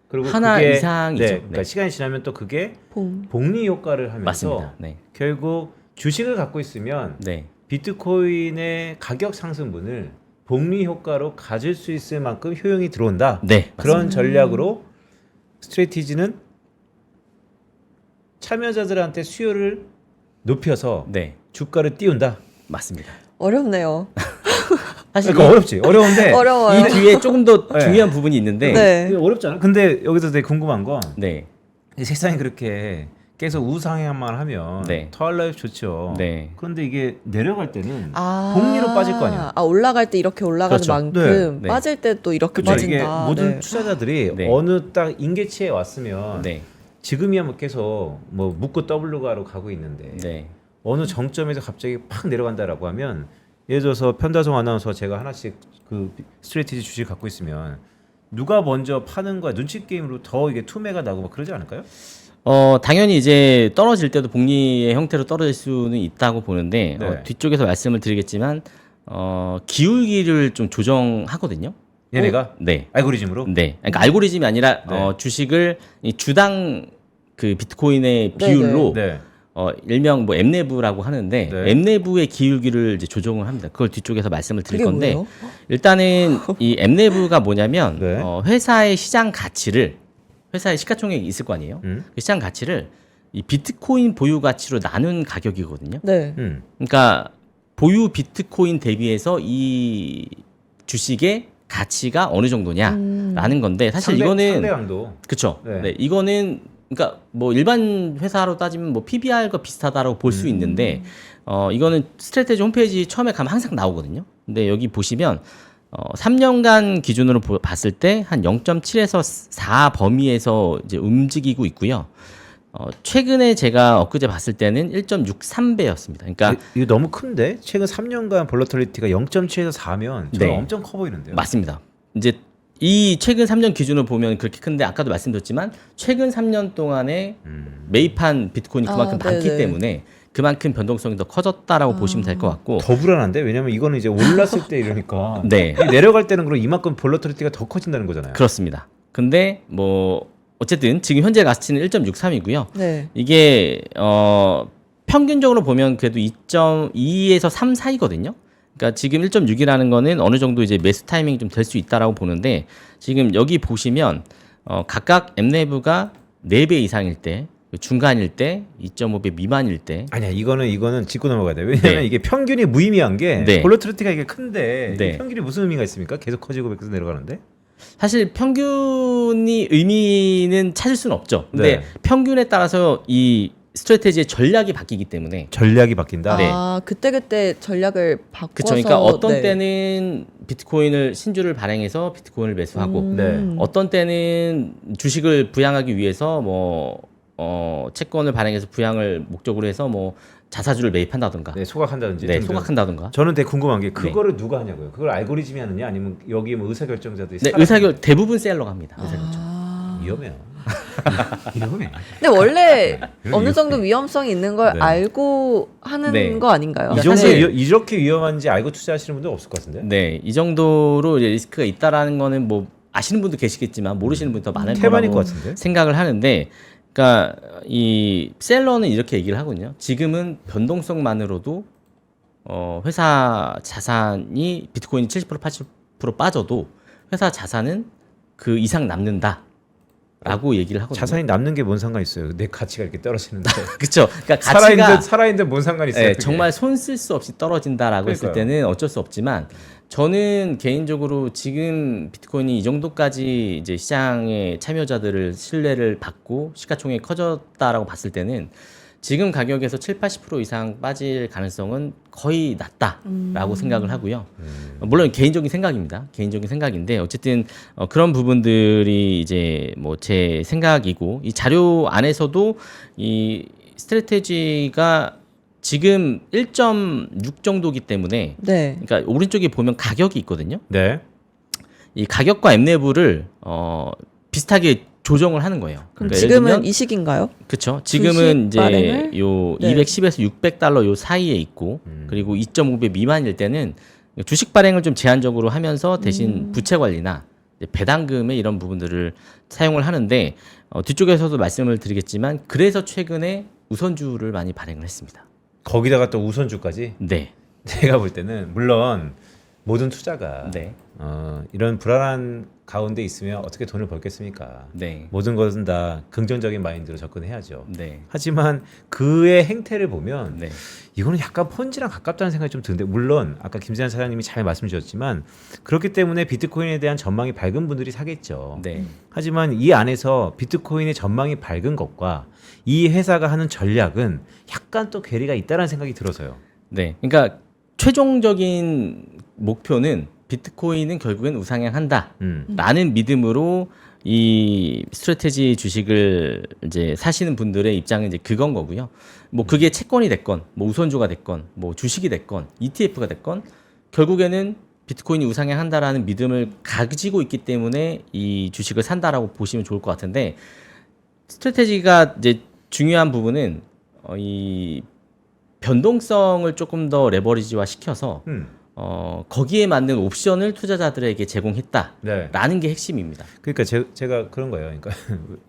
그리고 하나 그게, 이상이죠. 네, 그러니까 네. 시간이 지나면 또 그게 봉. 복리 효과를 하면서 맞습니다. 네. 결국 주식을 갖고 있으면 네. 비트코인의 가격 상승분을 복리 효과로 가질 수 있을 만큼 효용이 들어온다. 네. 그런 전략으로 스트레이티지는 참여자들한테 수요를 높여서 네. 주가를 띄운다. 맞습니다. 어렵네요. 사실 그러니까 어렵지. 어려운데 어려워요. 이 뒤에 조금 더 네. 중요한 부분이 있는데 네. 이게 어렵지 않아? 근데 여기서 되게 궁금한 건 네. 이 세상이 그렇게 계속 우상향만 하면 네. 더할 좋죠. 네. 그런데 이게 내려갈 때는 아, 복리로 빠질 거 아니야. 올라갈 때 이렇게 올라가는 그렇죠. 만큼 네. 빠질 때 또 이렇게 그렇죠. 이게 빠진다. 모든 네. 투자자들이 네. 어느 딱 임계치에 왔으면 네. 지금이야 뭐 계속 뭐 묶고 W가로 가고 있는데 네. 어느 정점에서 갑자기 팍 내려간다라고 하면 예를 들어서 편다송 아나운서 제가 하나씩 그 스트레이티지 주식 갖고 있으면 누가 먼저 파는 거야 눈치 게임으로 더 이게 투매가 나고 막 그러지 않을까요? 당연히 이제 떨어질 때도 복리의 형태로 떨어질 수는 있다고 보는데 네. 뒤쪽에서 말씀을 드리겠지만 기울기를 좀 조정하거든요. 얘네가 네. 알고리즘으로 네. 그러니까 알고리즘이 아니라 네. 주식을 이 주당 그 비트코인의 비율로 네. 일명 뭐 엠내부라고 하는데 네. 엠내부의 기울기를 이제 조정을 합니다. 그걸 뒤쪽에서 말씀을 드릴 그게 건데 뭐예요? 일단은 이 엠내부가 뭐냐면 네. 회사의 시장 가치를 회사의 시가총액이 있을 거 아니에요. 음. 그 시장 가치를 이 비트코인 보유 가치로 나눈 가격이거든요. 네. 그러니까 보유 비트코인 대비해서 이 주식의 가치가 어느 정도냐라는 건데 사실 이거는 상대강도 그렇죠. 네. 네. 이거는 그러니까 뭐 일반 회사로 따지면 뭐 PBR과 비슷하다라고 볼 수 있는데 이거는 스트레테지 홈페이지 처음에 가면 항상 나오거든요. 근데 여기 보시면 3년간 기준으로 봤을 때 한 0.7에서 4 범위에서 이제 움직이고 있고요. 최근에 제가 엊그제 봤을 때는 1.63배였습니다. 그러니까 이거 너무 큰데 최근 3년간 볼러털리티가 0.7에서 4면 저는 네. 엄청 커 보이는데요. 맞습니다. 이제 이 최근 3년 기준으로 보면 그렇게 큰데 아까도 말씀드렸지만 최근 3년 동안에 매입한 비트코인이 그만큼 많기 네네. 때문에 그만큼 변동성이 더 커졌다라고 보시면 될 것 같고 더 불안한데 왜냐면 이거는 이제 올랐을 때 이러니까 네. 이게 내려갈 때는 그럼 이만큼 볼러털리티가 더 커진다는 거잖아요. 그렇습니다. 근데 뭐 어쨌든 지금 현재 가치는 1.63이고요. 네. 이게 평균적으로 보면 그래도 2.2에서 3 사이거든요. 그러니까 지금 1.6이라는 거는 어느 정도 이제 매수 타이밍이 좀 될 수 있다라고 보는데 지금 여기 보시면 각각 엠내부가 4배 이상일 때, 중간일 때, 2.5배 미만일 때. 아니야 이거는 짚고 넘어가야 돼. 왜냐면 네. 이게 평균이 무의미한 게 네. 볼러털리티가 이게 큰데 네. 이게 평균이 무슨 의미가 있습니까? 계속 커지고 계속 내려가는데. 사실 평균이 의미는 찾을 수는 없죠. 근데 네. 평균에 따라서 이 스트래테지의 전략이 바뀌기 때문에 전략이 바뀐다. 네. 그때 전략을 바꿔서 그쵸. 그러니까 어떤 네. 때는 비트코인을 신주를 발행해서 비트코인을 매수하고 네. 어떤 때는 주식을 부양하기 위해서 뭐 채권을 발행해서 부양을 목적으로 해서 뭐 자사주를 매입한다든가 네, 소각한다든지. 네, 등등. 소각한다든가. 저는 되게 궁금한 게 그거를 누가 하냐고요. 그걸 알고리즘이 하느냐 아니면 여기 뭐 의사결정자들이 네, 대부분 셀러가 합니다. 의사결정. 위험해요. 위험해. 근데 원래 이거 어느 정도 위험성이 있는 걸 네. 알고 하는 네. 거 아닌가요? 이 정도 사실- 이렇게 위험한지 알고 투자하시는 분들 없을 것 같은데. 네, 이 정도로 이제 리스크가 있다라는 거는 뭐 아시는 분도 계시겠지만 모르시는 분이 더 많을 태반일 거라고 것 같은데. 생각을 하는데, 그러니까 이 셀러는 이렇게 얘기를 하거든요. 지금은 변동성만으로도 회사 자산이 비트코인이 70% 80% 빠져도 회사 자산은 그 이상 남는다라고 얘기를 하거든요. 자산이 남는 게 뭔 상관 있어요? 내 가치가 이렇게 떨어지는데. 그렇죠. 그러니까 가치가 살아있는데 뭔 상관 있어요? 네, 그게? 정말 손 쓸 수 없이 떨어진다라고 했을 그러니까요. 때는 어쩔 수 없지만 저는 개인적으로 지금 비트코인이 이 정도까지 이제 시장의 참여자들을 신뢰를 받고 시가총액이 커졌다라고 봤을 때는 지금 가격에서 7-80% 이상 빠질 가능성은 거의 낮다라고 생각을 하고요. 물론 개인적인 생각입니다. 개인적인 생각인데 어쨌든 그런 부분들이 이제 뭐 제 생각이고 이 자료 안에서도 이 스트래테지가 지금 1.6 정도기 때문에 네. 그러니까 오른쪽에 보면 가격이 있거든요. 네. 이 가격과 엠내부를 비슷하게 조정을 하는 거예요. 그럼 그러니까 지금은 이 시기인가요? 그렇죠. 지금은 이제 발행을? 요 네. 210에서 600달러 요 사이에 있고 그리고 2.5배 미만일 때는 주식 발행을 좀 제한적으로 하면서 대신 부채 관리나 이제 배당금의 이런 부분들을 사용을 하는데 뒤쪽에서도 말씀을 드리겠지만 그래서 최근에 우선주를 많이 발행을 했습니다. 거기다가 또 우선주까지. 네. 제가 볼 때는 물론 모든 투자가 네. 이런 불안한 가운데 있으면 어떻게 돈을 벌겠습니까? 네. 모든 것은 다 긍정적인 마인드로 접근해야죠. 네. 하지만 그의 행태를 보면 네. 이거는 약간 폰지랑 가깝다는 생각이 좀 드는데, 물론 아까 김세환 사장님이 잘 말씀 주셨지만 그렇기 때문에 비트코인에 대한 전망이 밝은 분들이 사겠죠. 네. 하지만 이 안에서 비트코인의 전망이 밝은 것과 이 회사가 하는 전략은 약간 또 괴리가 있다는 생각이 들어서요. 네. 그러니까 최종적인 목표는 비트코인은 결국엔 우상향한다. 라는 믿음으로 이 스트래테지 주식을 이제 사시는 분들의 입장은 이제 그건 거고요. 뭐 그게 채권이 됐건, 뭐 우선주가 됐건, 뭐 주식이 됐건, ETF가 됐건 결국에는 비트코인이 우상향한다라는 믿음을 가지고 있기 때문에 이 주식을 산다라고 보시면 좋을 것 같은데, 스트래테지가 이제 중요한 부분은 이 변동성을 조금 더 레버리지화 시켜서 거기에 맞는 옵션을 투자자들에게 제공했다라는 네. 게 핵심입니다. 그러니까 제가 그런 거예요. 그러니까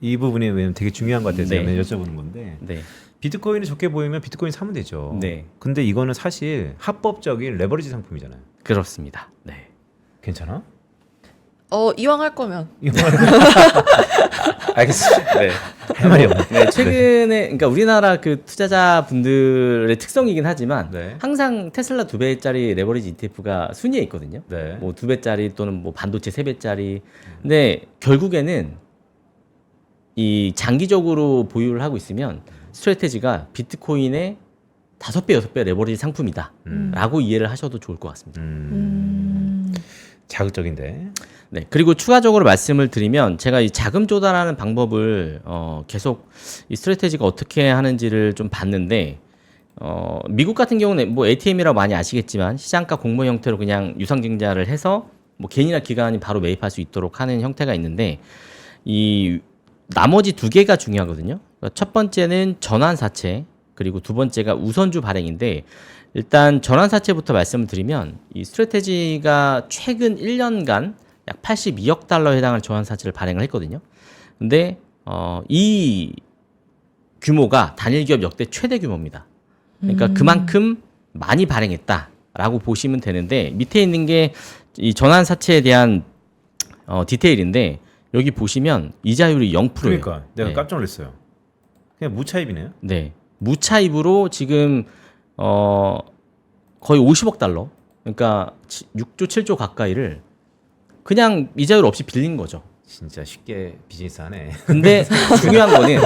이 부분이 왜냐면 되게 중요한 것 같아서 네. 여쭤보는 건데, 네, 비트코인이 좋게 보이면 비트코인 사면 되죠. 네. 근데 이거는 사실 합법적인 레버리지 상품이잖아요. 그렇습니다. 네. 괜찮아? 이왕 할 거면. 알겠습니다. 네. 할 말이 없네. 네, 최근에 그러니까 우리나라 그 투자자분들의 특성이긴 하지만 네. 항상 테슬라 2배짜리 레버리지 ETF가 순위에 있거든요. 네. 뭐 2배짜리 또는 뭐 반도체 3배짜리. 근데 결국에는 이 장기적으로 보유를 하고 있으면 스트래테지가 비트코인의 5배, 6배 레버리지 상품이다라고 이해를 하셔도 좋을 것 같습니다. 자극적인데. 네. 그리고 추가적으로 말씀을 드리면 제가 이 자금 조달하는 방법을 계속 이 스트래테지가 어떻게 하는지를 좀 봤는데 미국 같은 경우는 뭐 ATM이라고 많이 아시겠지만 시장가 공모 형태로 그냥 유상증자를 해서 뭐 개인이나 기관이 바로 매입할 수 있도록 하는 형태가 있는데 이 나머지 두 개가 중요하거든요. 그러니까 첫 번째는 전환사채, 그리고 두 번째가 우선주 발행인데, 일단 전환사채부터 말씀을 드리면 이 스트래테지가 최근 1년간 약 82억 달러에 해당할 전환사채를 발행을 했거든요. 근데 이 규모가 단일 기업 역대 최대 규모입니다. 그러니까 그만큼 많이 발행했다라고 보시면 되는데, 밑에 있는 게 이 전환사채에 대한 디테일인데, 여기 보시면 이자율이 0%예요. 그러니까 내가 네. 깜짝 놀랐어요. 그냥 무차입이네요. 네. 무차입으로 지금 거의 50억 달러, 그러니까 6조 7조 가까이를 그냥 이자율 없이 빌린 거죠. 진짜 쉽게 비즈니스 하네. 근데 중요한 거는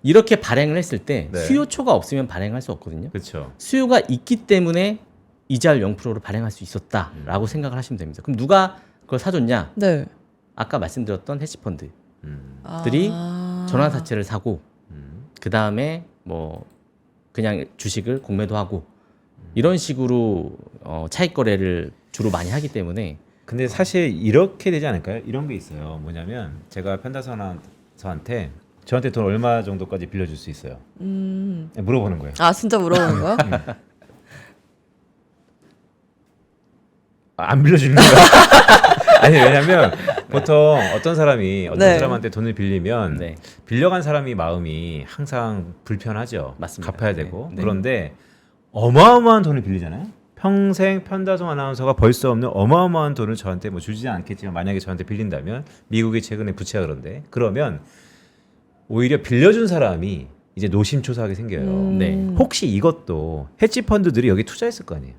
이렇게 발행을 했을 때 네. 수요초가 없으면 발행할 수 없거든요. 그렇죠. 수요가 있기 때문에 이자율 0%로 발행할 수 있었다라고 생각을 하시면 됩니다. 그럼 누가 그걸 사줬냐? 네. 아까 말씀드렸던 헤지펀드 아. 들이 전환사채를 사고, 그 다음에 뭐 그냥 주식을 공매도 하고, 이런 식으로 차익 거래를 주로 많이 하기 때문에. 근데 사실 이렇게 되지 않을까요? 이런 게 있어요. 뭐냐면 제가 편다선한테 저한테 돈 얼마 정도까지 빌려줄 수 있어요? 네, 물어보는 거예요. 아, 진짜 물어보는 거야? 안 빌려주는 거야. 아니, 왜냐면 보통 어떤 사람이 어떤 네. 사람한테 돈을 빌리면 네. 빌려간 사람이 마음이 항상 불편하죠. 맞습니다. 갚아야 네. 되고. 네. 그런데 어마어마한 돈을 빌리잖아요. 평생 편다송 아나운서가 벌 수 없는 어마어마한 돈을 저한테 뭐 주지 않겠지만 만약에 저한테 빌린다면, 미국이 최근에 부채가 그런데, 그러면 오히려 빌려준 사람이 이제 노심초사하게 생겨요. 네. 혹시 이것도 헤지 펀드들이 여기 투자했을 거 아니에요.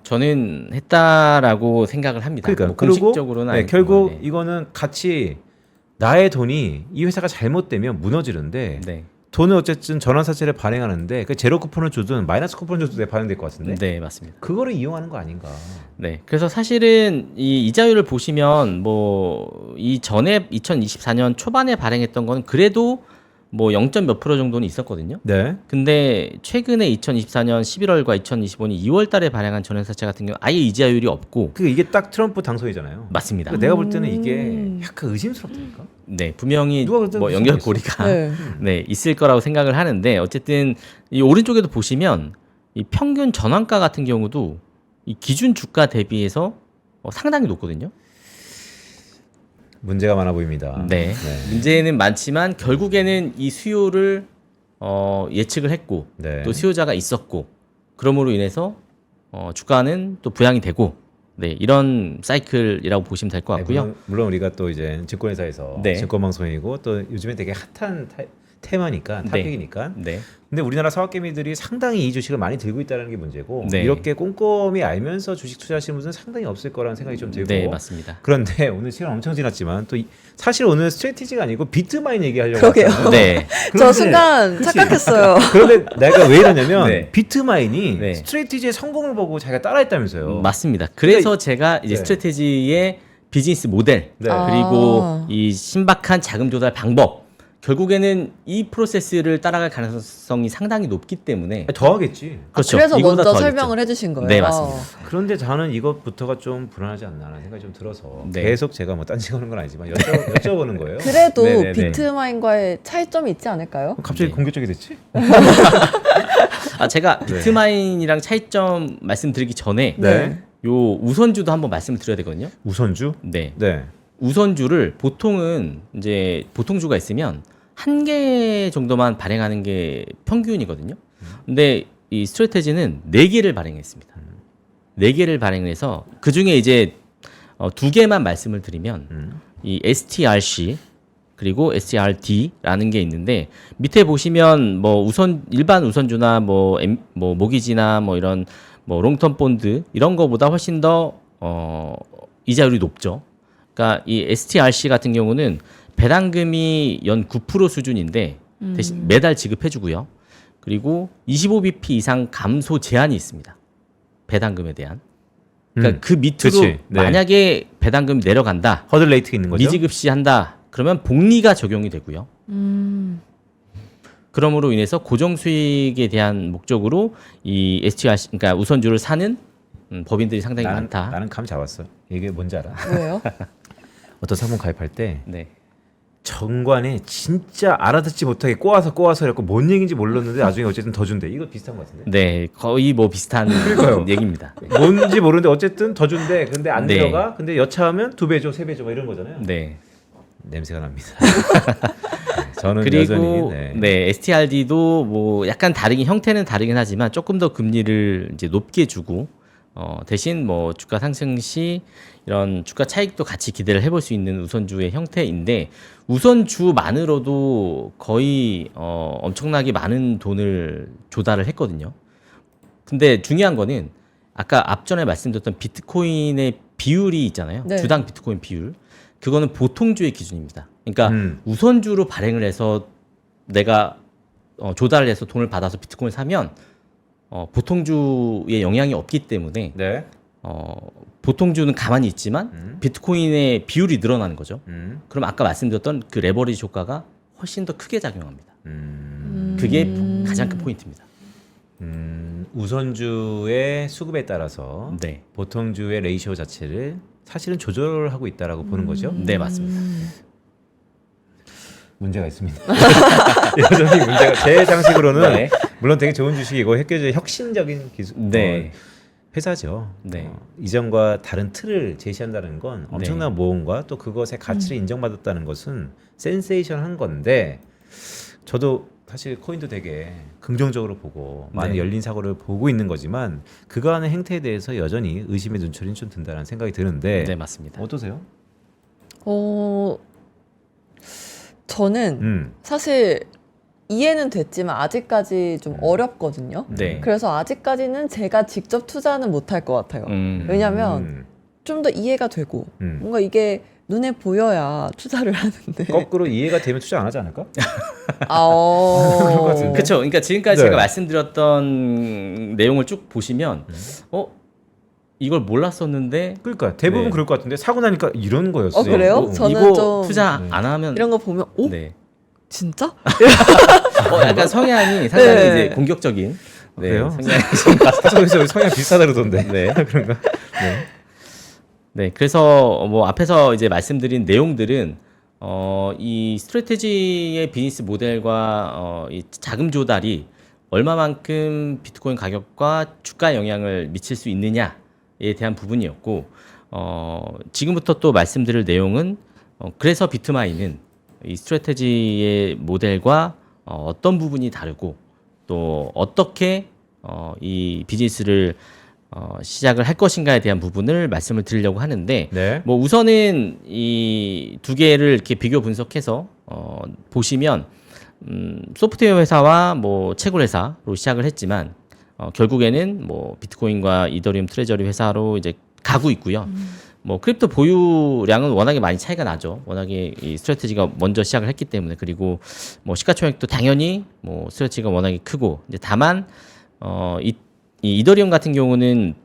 저는 했다라고 생각을 합니다. 그러니까 뭐 그리고 공식적으로는 네, 아니고, 결국 네. 이거는 같이 나의 돈이 이 회사가 잘못되면 무너지는데, 네. 돈을 어쨌든 전환사채를 발행하는데 그 제로 쿠폰을 주든 마이너스 쿠폰 을 줘도 반영될 것 같은데, 네, 맞습니다. 그거를 이용하는 거 아닌가. 네. 그래서 사실은 이 이자율을 보시면 뭐 이 전에 2024년 초반에 발행했던 건 그래도 뭐 0. 몇 프로 정도는 있었거든요. 네. 근데 최근에 2024년 11월과 2025년 2월 달에 발행한 전환사채 같은 경우 아예 이자율이 없고 이게 딱 트럼프 당선이잖아요. 맞습니다. 그러니까 내가 볼 때는 이게 약간 의심스럽다니까. 네, 분명히 누가 그랬다고 뭐 연결고리가 네. 네, 있을 거라고 생각을 하는데 어쨌든 이 오른쪽에도 보시면 이 평균 전환가 같은 경우도 이 기준 주가 대비해서 상당히 높거든요. 문제가 많아 보입니다. 네. 문제는 많지만 결국에는 이 수요를 예측을 했고 네. 또 수요자가 있었고 그러므로 인해서 주가는 또 부양이 되고 네, 이런 사이클이라고 보시면 될 것 같고요. 물론 우리가 또 이제 증권회사에서 네. 증권방송이고 또 요즘에 되게 핫한 테마니까 타픽이니까. 네. 근데 우리나라 사학개미들이 상당히 이 주식을 많이 들고 있다는 게 문제고 네. 이렇게 꼼꼼히 알면서 주식 투자하시는 분들은 상당히 없을 거라는 생각이 좀 들고. 네, 맞습니다. 그런데 오늘 시간 엄청 지났지만 또 사실 오늘 스트레티지가 아니고 비트마인 얘기하려고 그러게요. 왔잖아요. 네. 저 순간 착각했어요. 그런데 내가 왜 이러냐면 네. 비트마인이 네. 스트레티지의 성공을 보고 자기가 따라했다면서요. 맞습니다. 그래서 제가 이제 네. 스트래테지의 비즈니스 모델 네. 그리고 이 신박한 자금 조달 방법 결국에는 이 프로세스를 따라갈 가능성이 상당히 높기 때문에 더 하겠지. 그렇죠. 그래서 이거보다 먼저 더 설명을 하겠죠. 해주신 거예요. 네, 맞습니다. 그런데 저는 이것부터가 좀 불안하지 않나 하는 생각이 좀 들어서 네. 계속 제가 뭐 딴지 거는 건 아니지만 여쭤보는 거예요. 그래도 네네네. 비트마인과의 차이점이 있지 않을까요? 갑자기 네. 공격적이 됐지? 제가 비트마인이랑 차이점 말씀드리기 전에 네. 요 우선주도 한번 말씀을 드려야 되거든요. 우선주? 네. 네. 우선주를 보통은 이제 보통주가 있으면 한 개 정도만 발행하는 게 평균이거든요. 근데 이 스트래테지는 4개를 발행했습니다. 4개를 발행해서 그 중에 이제 2개만 말씀을 드리면 이 STRC 그리고 STRD라는 게 있는데 밑에 보시면 뭐 일반 우선주나 뭐 모기지나 뭐 이런 뭐 롱텀 본드 이런 거보다 훨씬 더 이자율이 높죠. 그러니까 이 STRC 같은 경우는 배당금이 연 9% 수준인데 대신 매달 지급해주고요. 그리고 25bp 이상 감소 제한이 있습니다. 배당금에 대한. 그러니까 그 밑으로 그치. 네. 만약에 배당금이 내려간다. 허들 레이트가 있는 거죠? 미지급시한다. 그러면 복리가 적용이 되고요. 그러므로 인해서 고정 수익에 대한 목적으로 이 STRC 그러니까 우선주를 사는 법인들이 상당히 많다. 나는 감 잡았어. 이게 뭔지 알아? 왜요? 어떤 상품 가입할 때 네. 정관에 진짜 알아듣지 못하게 꼬아서 해갖고 뭔 얘기인지 몰랐는데 나중에 어쨌든 더 준대. 이거 비슷한 것 같은데? 네, 거의 뭐 비슷한 얘기입니다. 뭔지 모르는데 어쨌든 더 준대. 근데 안 네. 들어가. 근데 여차하면 2배 줘, 3배 줘, 뭐 이런 거잖아요. 네. 냄새가 납니다. 네, 저는 그리고 여전히 네, STRD도 뭐 약간 다르긴 형태는 다르긴 하지만 조금 더 금리를 이제 높게 주고 대신 뭐 주가 상승 시 이런 주가 차익도 같이 기대를 해볼 수 있는 우선주의 형태인데 우선주만으로도 거의 엄청나게 많은 돈을 조달을 했거든요. 근데 중요한 거는 아까 앞전에 말씀드렸던 비트코인의 비율이 있잖아요. 네. 주당 비트코인 비율. 그거는 보통주의 기준입니다. 그러니까 우선주로 발행을 해서 내가 조달을 해서 돈을 받아서 비트코인을 사면 보통주에 영향이 없기 때문에 네. 보통주는 가만히 있지만 비트코인의 비율이 늘어나는 거죠. 그럼 아까 말씀드렸던 그 레버리지 효과가 훨씬 더 크게 작용합니다. 그게 가장 큰 포인트입니다. 우선주의 수급에 따라서 네, 보통주의 레이시오 자체를 사실은 조절하고 있다라고 보는 거죠. 네 맞습니다. 문제가 있습니다. 여전히 문제가 제 상식으로는 네. 물론 되게 좋은 주식이고 혁신적인 기술 네. 회사죠. 네. 이전과 다른 틀을 제시한다는 건 엄청난 모험과 또 그것의 가치를 인정받았다는 것은 센세이션한 건데 저도 사실 코인도 되게 긍정적으로 보고 많은 네. 열린 사고를 보고 있는 거지만 그가 하는 행태에 대해서 여전히 의심의 눈초리는 좀 든다는 생각이 드는데 네 맞습니다. 어떠세요? 저는 사실 이해는 됐지만 아직까지 좀 어렵거든요. 네. 그래서 아직까지는 제가 직접 투자는 못할 것 같아요. 왜냐면 좀 더 이해가 되고 뭔가 이게 눈에 보여야 투자를 하는데. 거꾸로 이해가 되면 투자 안 하지 않을까? 그럴 것 같은데. 그렇죠. 그러니까 지금까지 네. 제가 말씀드렸던 내용을 쭉 보시면 이걸 몰랐었는데 그러니까 대부분 네. 그럴 것 같은데 사고 나니까 이런 거였어요. 그래요? 저는 이거 좀 투자 안 하면 이런 거 보면 오? 네. 진짜? 약간 성향이 상당히 네. 이제 공격적인 네, 그래요? 성향이 그래서 성향 비슷하다 그러던데. 네. 그런가? 네. 네, 그래서 뭐 앞에서 이제 말씀드린 내용들은 이 스트래테지의 비즈니스 모델과 이 자금 조달이 얼마만큼 비트코인 가격과 주가에 영향을 미칠 수 있느냐에 대한 부분이었고, 지금부터 또 말씀드릴 내용은 그래서 비트마인은 이 스트래테지의 모델과 어떤 부분이 다르고 또 어떻게 이 비즈니스를 시작을 할 것인가에 대한 부분을 말씀을 드리려고 하는데 네. 뭐 우선은 이 두 개를 이렇게 비교 분석해서 보시면 소프트웨어 회사와 뭐 채굴 회사로 시작을 했지만 결국에는 뭐 비트코인과 이더리움 트레저리 회사로 이제 가고 있고요. 뭐 크립토 보유량은 워낙에 많이 차이가 나죠. 워낙에 이 스트래테지가 먼저 시작을 했기 때문에. 그리고 뭐 시가총액도 당연히 뭐 스트래테지가 워낙에 크고 이제 다만 이 이더리움 같은 경우는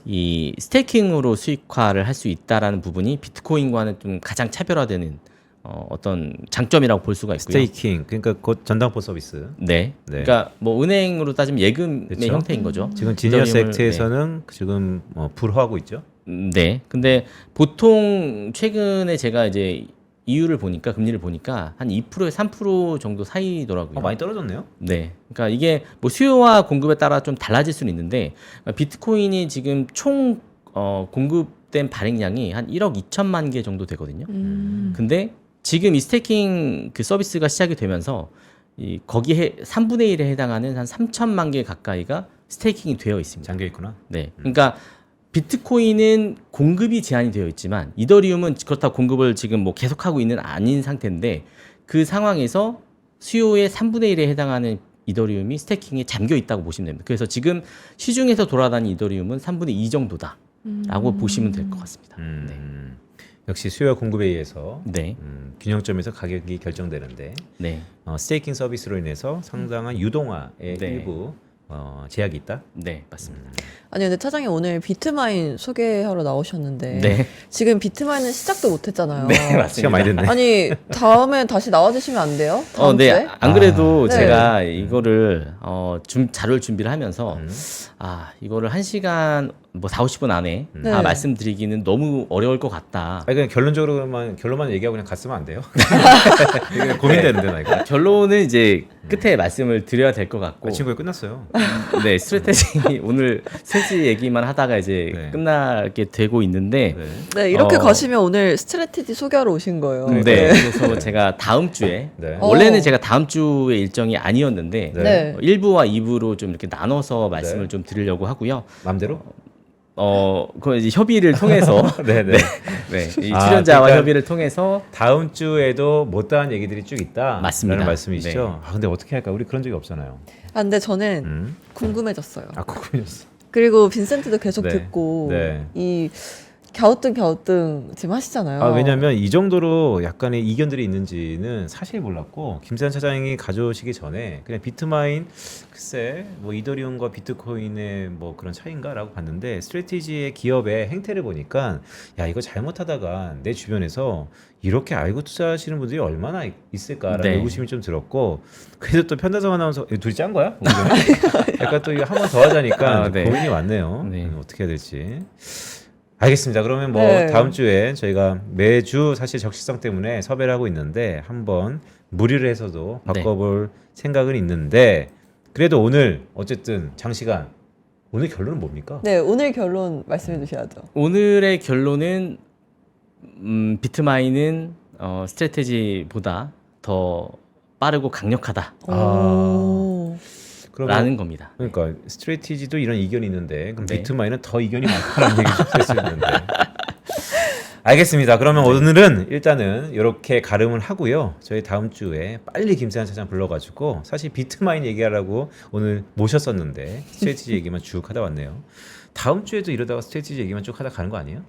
이 스테이킹으로 수익화를 할 수 있다라는 부분이 비트코인과는 좀 가장 차별화되는 어떤 장점이라고 볼 수가 있고요. 스테이킹 그러니까 곧 전당포 서비스. 네. 네. 그러니까 뭐 은행으로 따지면 예금의 그쵸? 형태인 거죠. 지금 지니어스 이더리움을, 액트에서는 지금 불허하고 있죠. 네. 근데 보통 최근에 제가 이제 이유를 보니까 금리를 보니까 한 2%에서 3% 정도 사이더라고요. 많이 떨어졌네요. 네. 그러니까 이게 뭐 수요와 공급에 따라 좀 달라질 수는 있는데 비트코인이 지금 총 공급된 발행량이 한 1억 2천만 개 정도 되거든요. 근데 지금 이 스테이킹 그 서비스가 시작이 되면서 이 거기에 3분의 1에 해당하는 한 3천만 개 가까이가 스테이킹이 되어 있습니다. 잠겨 있구나. 네. 그러니까 비트코인은 공급이 제한이 되어 있지만 이더리움은 그렇다고 공급을 지금 뭐 계속하고 있는 아닌 상태인데 그 상황에서 수요의 3분의 1에 해당하는 이더리움이 스테이킹에 잠겨 있다고 보시면 됩니다. 그래서 지금 시중에서 돌아다니는 이더리움은 3분의 2 정도다라고 보시면 될 것 같습니다. 역시 수요와 공급에 의해서 네. 균형점에서 가격이 결정되는데 네. 스테이킹 서비스로 인해서 상당한 유동화의 네. 일부 제약이 있다. 네, 맞습니다. 아니 근데 차장님 오늘 비트마인 소개하러 나오셨는데 네. 지금 비트마인은 시작도 못했잖아요. 네, 맞습니다. 시간 많이 됐네. 아니 다음에 다시 나와주시면 안 돼요? 다음 네. 주에? 안 그래도 네. 제가 이거를 자료를 준비를 하면서 이거를 1시간 뭐 4, 50분 안에 다 네. 말씀드리기는 너무 어려울 것 같다. 아니 그냥 결론만 얘기하고 그냥 갔으면 안 돼요. 이게 고민되는데 나 이거. 결론은 이제 끝에 말씀을 드려야 될 것 같고. 친구가 끝났어요. 네, 스트래테지 오늘 스트래테지 얘기만 하다가 이제 네. 끝나게 되고 있는데 네. 네 이렇게 어. 가시면 오늘 스트래티지 소개하러 오신 거예요. 네, 그래서 제가 다음 주에 네. 원래는 어. 제가 다음 주에 일정이 아니었는데 네. 네. 1부와 2부로 좀 이렇게 나눠서 말씀을 네. 좀 드리려고 하고요. 맘대로? 그건 이제 협의를 통해서 네네. 네, 이 아, 출연자와 그러니까 협의를 통해서 다음 주에도 못다한 얘기들이 쭉 있다. 맞습니다. 라는 말씀이시죠? 네. 아 근데 어떻게 할까? 우리 그런 적이 없잖아요. 아, 근데 저는 음. 궁금해졌어요. 고민이었어. 그리고 빈센트도 계속 네. 듣고 네. 이 갸우뚱 지금 하시잖아요. 왜냐면 이 정도로 약간의 이견들이 있는지는 사실 몰랐고 김세현 차장이 가져오시기 전에 그냥 비트마인 글쎄 뭐 이더리움과 비트코인의 뭐 그런 차이인가라고 봤는데 스트래티지의 기업의 행태를 보니까 야 이거 잘못하다가 내 주변에서 이렇게 알고 투자하시는 분들이 얼마나 있을까라는 네. 의구심이 좀 들었고 그래도 또 편다성 아나운서 둘이 짠 거야? 약간 또 이거 한 번 더 하자니까 네. 고민이 많네요. 네. 어떻게 해야 될지. 알겠습니다. 그러면 뭐 네. 다음 주에 저희가 매주 사실 적시성 때문에 섭외를 하고 있는데 한번 무리를 해서도 바꿔볼 생각은 있는데 그래도 오늘 어쨌든 장시간 오늘 결론은 뭡니까? 네 오늘 결론 말씀해 주셔야죠. 오늘의 결론은 비트마인은 스트래테지보다 더 빠르고 강력하다. 오. 그러면 라는 겁니다. 그러니까 스트래티지도 이런 이견이 있는데 그럼 네. 비트마인은 더 이견이 많다는 얘기 좀 할 수 있는데 알겠습니다. 그러면 오늘은 일단은 이렇게 가름을 하고요. 저희 다음 주에 빨리 김세한 차장 불러가지고 사실 비트마인 얘기하라고 오늘 모셨었는데 스트래티지 얘기만 쭉 하다 왔네요. 다음 주에도 이러다가 스트래티지 얘기만 쭉 하다 가는 거 아니에요?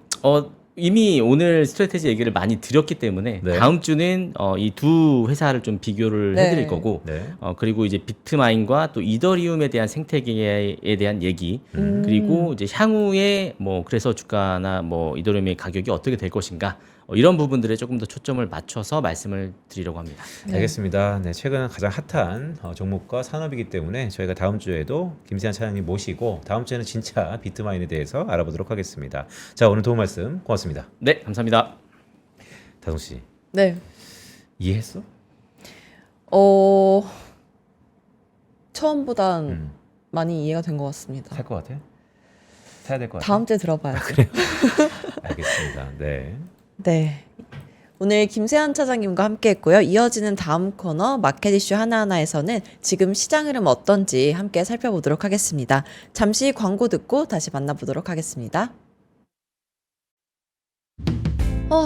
이미 오늘 스트래테지 얘기를 많이 드렸기 때문에 네. 다음 주는 이 두 회사를 좀 비교를 네. 해드릴 거고 네. 그리고 이제 비트마인과 또 이더리움에 대한 생태계에 대한 얘기 그리고 이제 향후에 뭐 그래서 주가나 뭐 이더리움의 가격이 어떻게 될 것인가 이런 부분들에 조금 더 초점을 맞춰서 말씀을 드리려고 합니다. 네. 알겠습니다. 네, 최근 가장 핫한 종목과 산업이기 때문에 저희가 다음 주에도 김세한 차장님 모시고 다음 주에는 진짜 비트마인에 대해서 알아보도록 하겠습니다. 자, 오늘 도움 말씀 고맙습니다. 네, 감사합니다. 다솜 씨, 네. 이해했어? 처음보단 많이 이해가 된 것 같습니다. 살 것 같아? 사야 될 것 같아? 다음 주에 들어봐야죠. 알겠습니다. 네. 네. 오늘 김세한 차장님과 함께했고요. 이어지는 다음 코너 마켓 이슈 하나하나에서는 지금 시장 흐름 어떤지 함께 살펴보도록 하겠습니다. 잠시 광고 듣고 다시 만나보도록 하겠습니다.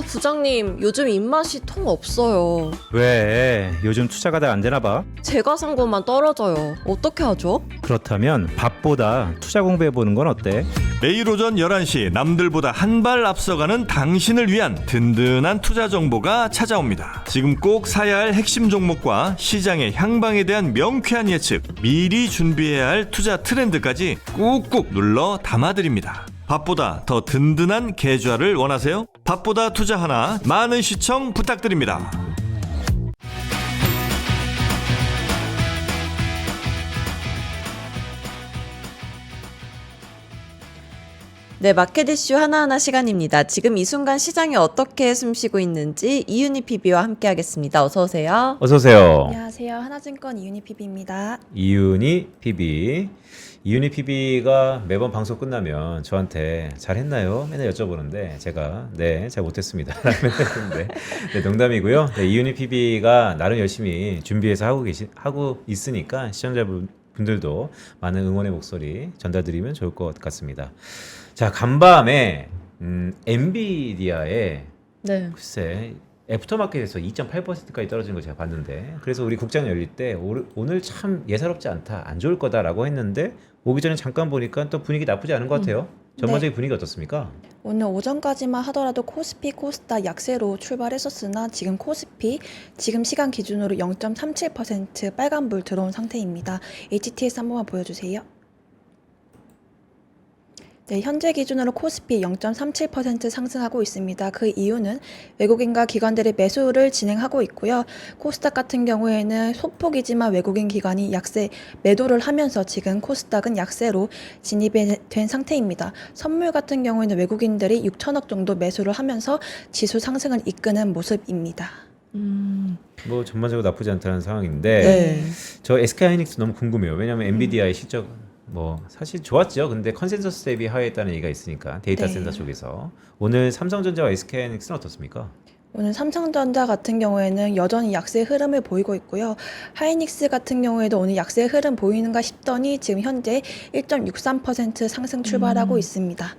부장님, 요즘 입맛이 통 없어요. 왜? 요즘 투자가 잘 안 되나 봐? 제가 산 것만 떨어져요. 어떻게 하죠? 그렇다면 밥보다 투자 공부해보는 건 어때? 매일 오전 11시 남들보다 한 발 앞서가는 당신을 위한 든든한 투자 정보가 찾아옵니다. 지금 꼭 사야 할 핵심 종목과 시장의 향방에 대한 명쾌한 예측, 미리 준비해야 할 투자 트렌드까지 꾹꾹 눌러 담아드립니다. 밥보다 더 든든한 계좌를 원하세요? 밥보다 투자 하나 많은 시청 부탁드립니다. 네, 마켓 이슈 하나하나 시간입니다. 지금 이 순간 시장이 어떻게 숨쉬고 있는지 이윤희 PB와 함께하겠습니다. 어서 오세요. 어서 오세요. 안녕하세요. 하나증권 이윤희 PB입니다. 이윤희 PB. 이윤희 PB가 매번 방송 끝나면 저한테 잘했나요? 맨날 여쭤보는데 제가 네, 잘 못했습니다. 맨날 했는데 네, 농담이고요. 네, 이윤희 PB가 나름 열심히 준비해서 하고 있으니까 시청자분들도 많은 응원의 목소리 전달드리면 좋을 것 같습니다. 자, 간밤에 엔비디아의 네. 글쎄 애프터마켓에서 2.8%까지 떨어진 거 제가 봤는데 그래서 우리 국장 열릴 때 오늘 참 예사롭지 않다, 안 좋을 거다라고 했는데 오기 전에 잠깐 보니까 또 분위기 나쁘지 않은 것 같아요. 전반적인 분위기 어떻습니까? 오늘 오전까지만 하더라도 코스피, 코스닥 약세로 출발했었으나 지금 코스피 지금 시간 기준으로 0.37% 빨간불 들어온 상태입니다. HTS 한 번만 보여주세요. 네, 현재 기준으로 코스피 0.37% 상승하고 있습니다. 그 이유는 외국인과 기관들의 매수를 진행하고 있고요. 코스닥 같은 경우에는 소폭이지만 외국인 기관이 약세 매도를 하면서 지금 코스닥은 약세로 진입이 된 상태입니다. 선물 같은 경우에는 외국인들이 6천억 정도 매수를 하면서 지수 상승을 이끄는 모습입니다. 뭐 전반적으로 나쁘지 않다는 상황인데 네. 저 SK하이닉스 너무 궁금해요. 왜냐하면 엔비디아의 실적 뭐 사실 좋았죠. 근데 컨센서스 대비 하회했다는 얘기가 있으니까 데이터 네. 센터 쪽에서 오늘 삼성전자와 SK하이닉스는 어떻습니까? 오늘 삼성전자 같은 경우에는 여전히 약세 흐름을 보이고 있고요. 하이닉스 같은 경우에도 오늘 약세 흐름 보이는가 싶더니 지금 현재 1.63% 상승 출발하고 있습니다.